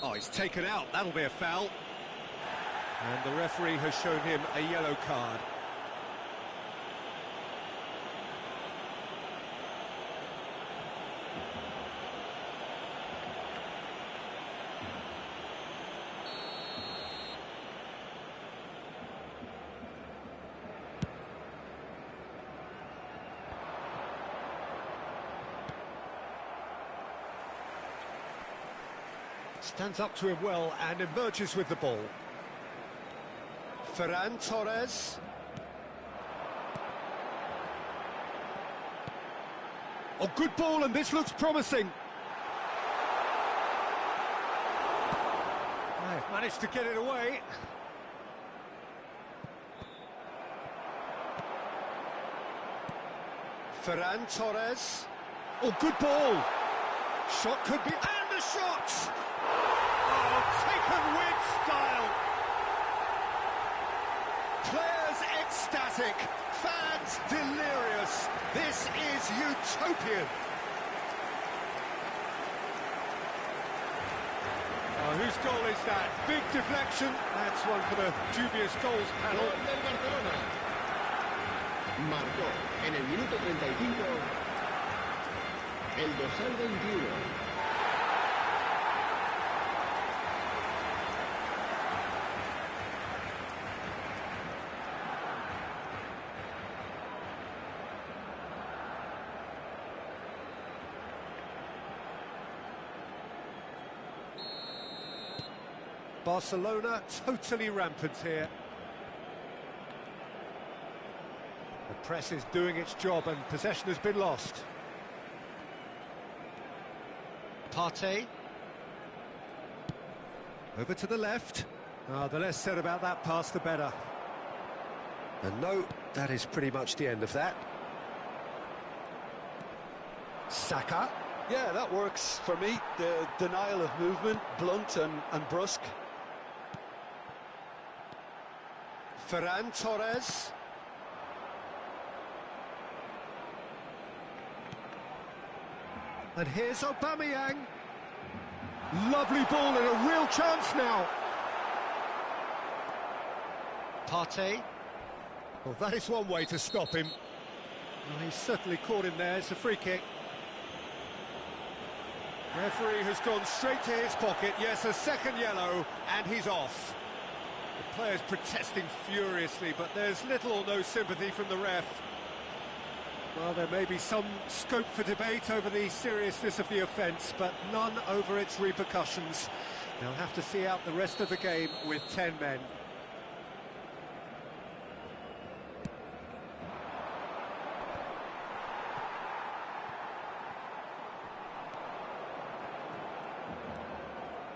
Oh, he's taken out, that'll be a foul. And the referee has shown him a yellow card. Stands up to him well and emerges with the ball. Ferran Torres. Oh, good ball, and this looks promising. They've managed to get it away. Ferran Torres. Oh, good ball. Shot could be... And the shot! Oh, taken with style. Players ecstatic, fans delirious. This is utopian. Oh, whose goal is that? Big deflection. That's one for the dubious goals panel. Gol del Barcelona. Marcó en el minuto 35 el dorsal 21. Barcelona totally rampant here. The press is doing its job and possession has been lost. Partey. Over to the left. The less said about that pass, the better. And no, that is pretty much the end of that. Saka. Yeah, that works for me. The denial of movement, blunt and brusque. Ferran Torres. And here's Aubameyang. Lovely ball and a real chance now. Partey. Well, that is one way to stop him. Well, he's certainly caught him there. It's a free kick. Referee has gone straight to his pocket. Yes, a second yellow, and he's off. The player's protesting furiously, but there's little or no sympathy from the ref. Well, there may be some scope for debate over the seriousness of the offence, but none over its repercussions. They'll have to see out the rest of the game with 10 men.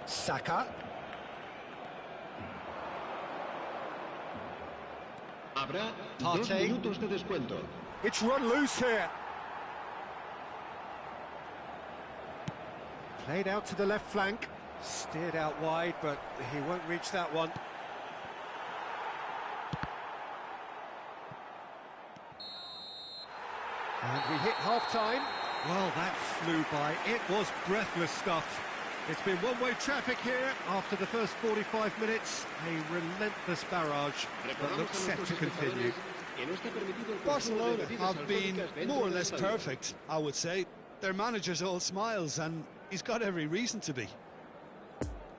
Saka. Habrá Partey. 2 minutos de descuento. It's run loose here. Played out to the left flank. Steered out wide, but he won't reach that one. And we hit half-time. Well, that flew by. It was breathless stuff. It's been one-way traffic here after the first 45 minutes. A relentless barrage that looks set to continue. Barcelona have been more or less perfect, I would say. Their manager's all smiles, and he's got every reason to be.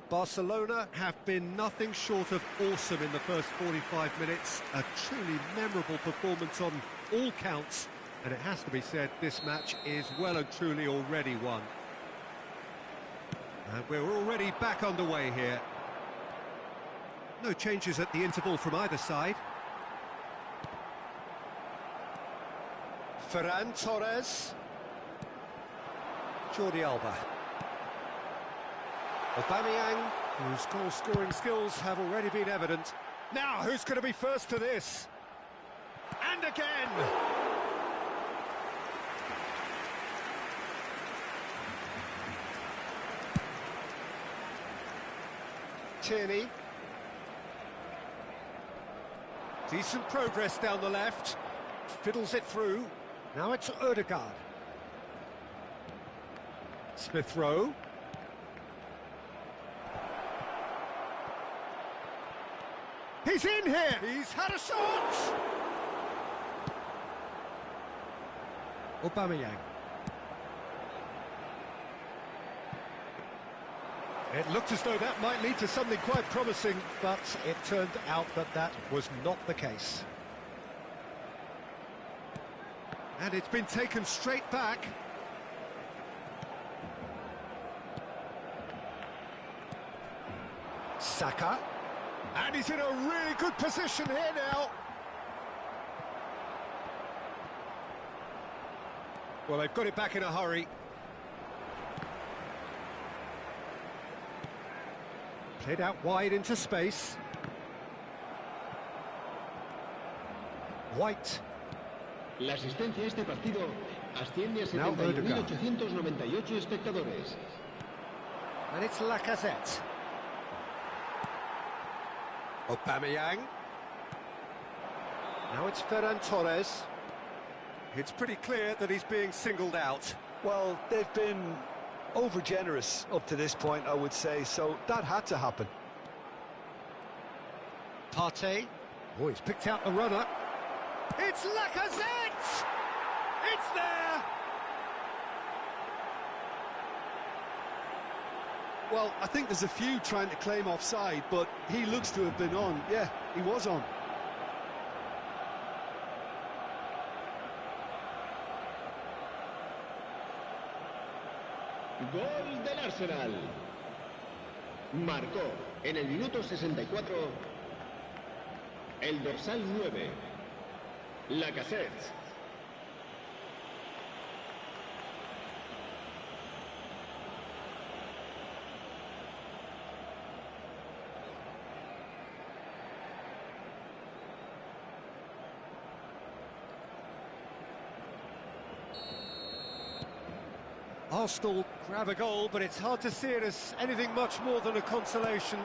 Barcelona have been nothing short of awesome in the first 45 minutes. A truly memorable performance on all counts. And it has to be said, this match is well and truly already won. And we're already back underway here. No changes at the interval from either side. Ferran Torres. Jordi Alba. Aubameyang, whose goal-scoring skills have already been evident. Now, who's going to be first to this? And again! Tierney. Decent progress down the left. Fiddles it through. Now it's Ødegaard. Smith Rowe. He's in here! He's had a shot! Aubameyang. It looked as though that might lead to something quite promising, but it turned out that that was not the case. And it's been taken straight back. Saka. And he's in a really good position here now. Well, they've got it back in a hurry. Played out wide into space. White. La asistencia a este partido asciende a 71.898 espectadores. And it's Lacazette. Aubameyang. Now it's Ferran Torres. It's pretty clear that he's being singled out. Well, they've been over-generous up to this point, I would say, so that had to happen. Partey. Oh, he's picked out the runner. It's Lacazette! It's there! Well, I think there's a few trying to claim offside, but he looks to have been on. Yeah, he was on. Gol del Arsenal. Marcó en el minuto 64 el dorsal 9, Lacazette. Arsenal grab a goal, but it's hard to see it as anything much more than a consolation.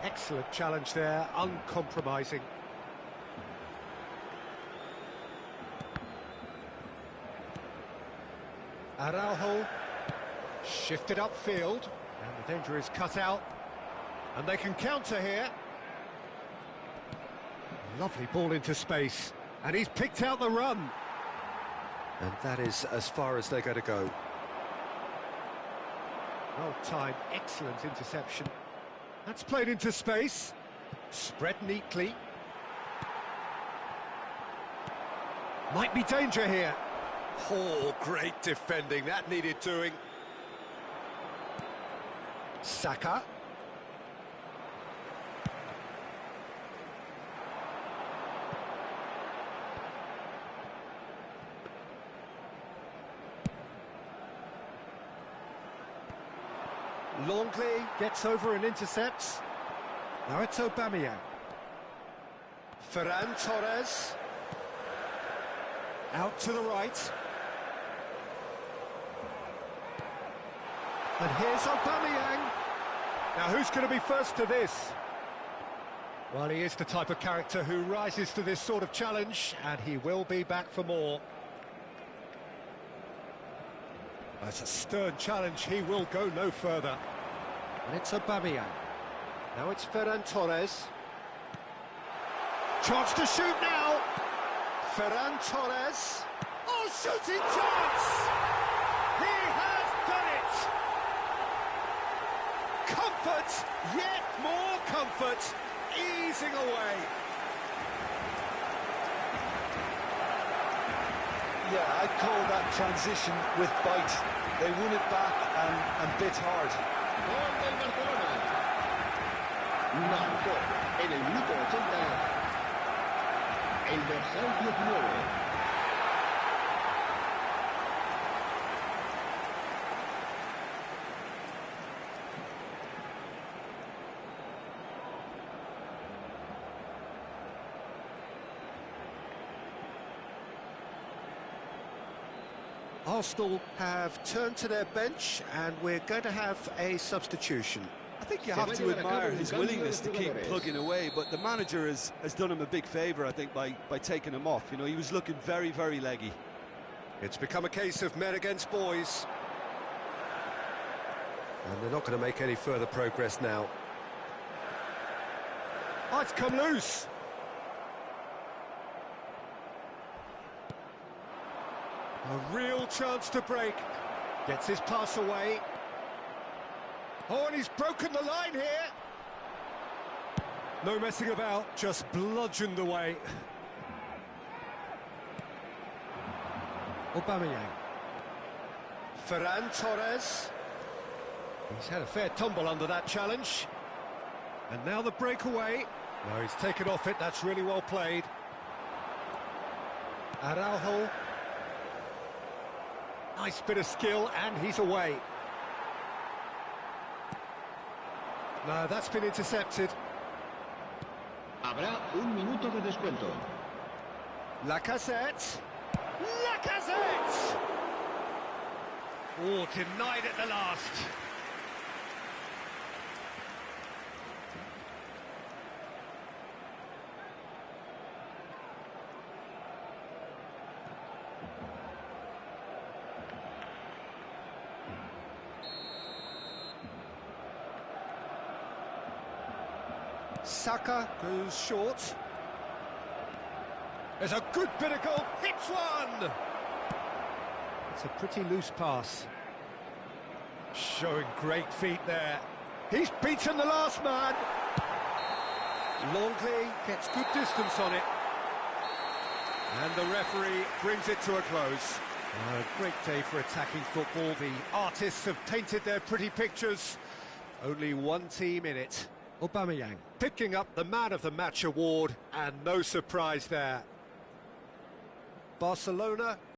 Excellent challenge there, uncompromising. Araujo shifted upfield, and the danger is cut out, and they can counter here. Lovely ball into space, and he's picked out the run. And that is as far as they're going to go. Well timed, excellent interception. That's played into space, spread neatly. Might be danger here. Oh, great defending, that needed doing. Saka. Longley gets over and intercepts. Now it's Aubameyang. Ferran Torres. Out to the right. And here's Aubameyang. Now who's going to be first to this? Well, he is the type of character who rises to this sort of challenge, and he will be back for more. That's a stern challenge, he will go no further. And it's Aubameyang. Now it's Ferran Torres. Chance to shoot now! Ferran Torres. Oh, shooting chance! He has done it! Comfort, yet more comfort, easing away. Yeah, I'd call that transition with bite. They won it back and bit hard. Gol del Barcelona. Marcó en el minuto 80 el dorsal 19. Arsenal have turned to their bench, and we're going to have a substitution. I think you have to admire his willingness to keep plugging away, but the manager has done him a big favour, I think, by taking him off. You know, he was looking very, very leggy. It's become a case of men against boys. And they're not going to make any further progress now. Oh, it's come loose. A real chance to break. Gets his pass away. Oh, and he's broken the line here. No messing about, just bludgeoned away. Aubameyang. Ferran Torres. He's had a fair tumble under that challenge. And now the breakaway. No, he's taken off it, that's really well played. Araujo. Nice bit of skill, and he's away. No, that's been intercepted. Habrá un minuto de descuento. Lacazette. Lacazette! Oh, denied at the last. Saka goes short. There's a good bit of goal. Hits one! It's a pretty loose pass. Showing great feet there. He's beaten the last man. Longley gets good distance on it. And the referee brings it to a close. A great day for attacking football. The artists have painted their pretty pictures. Only one team in it. Aubameyang picking up the Man of the Match award, and no surprise there. Barcelona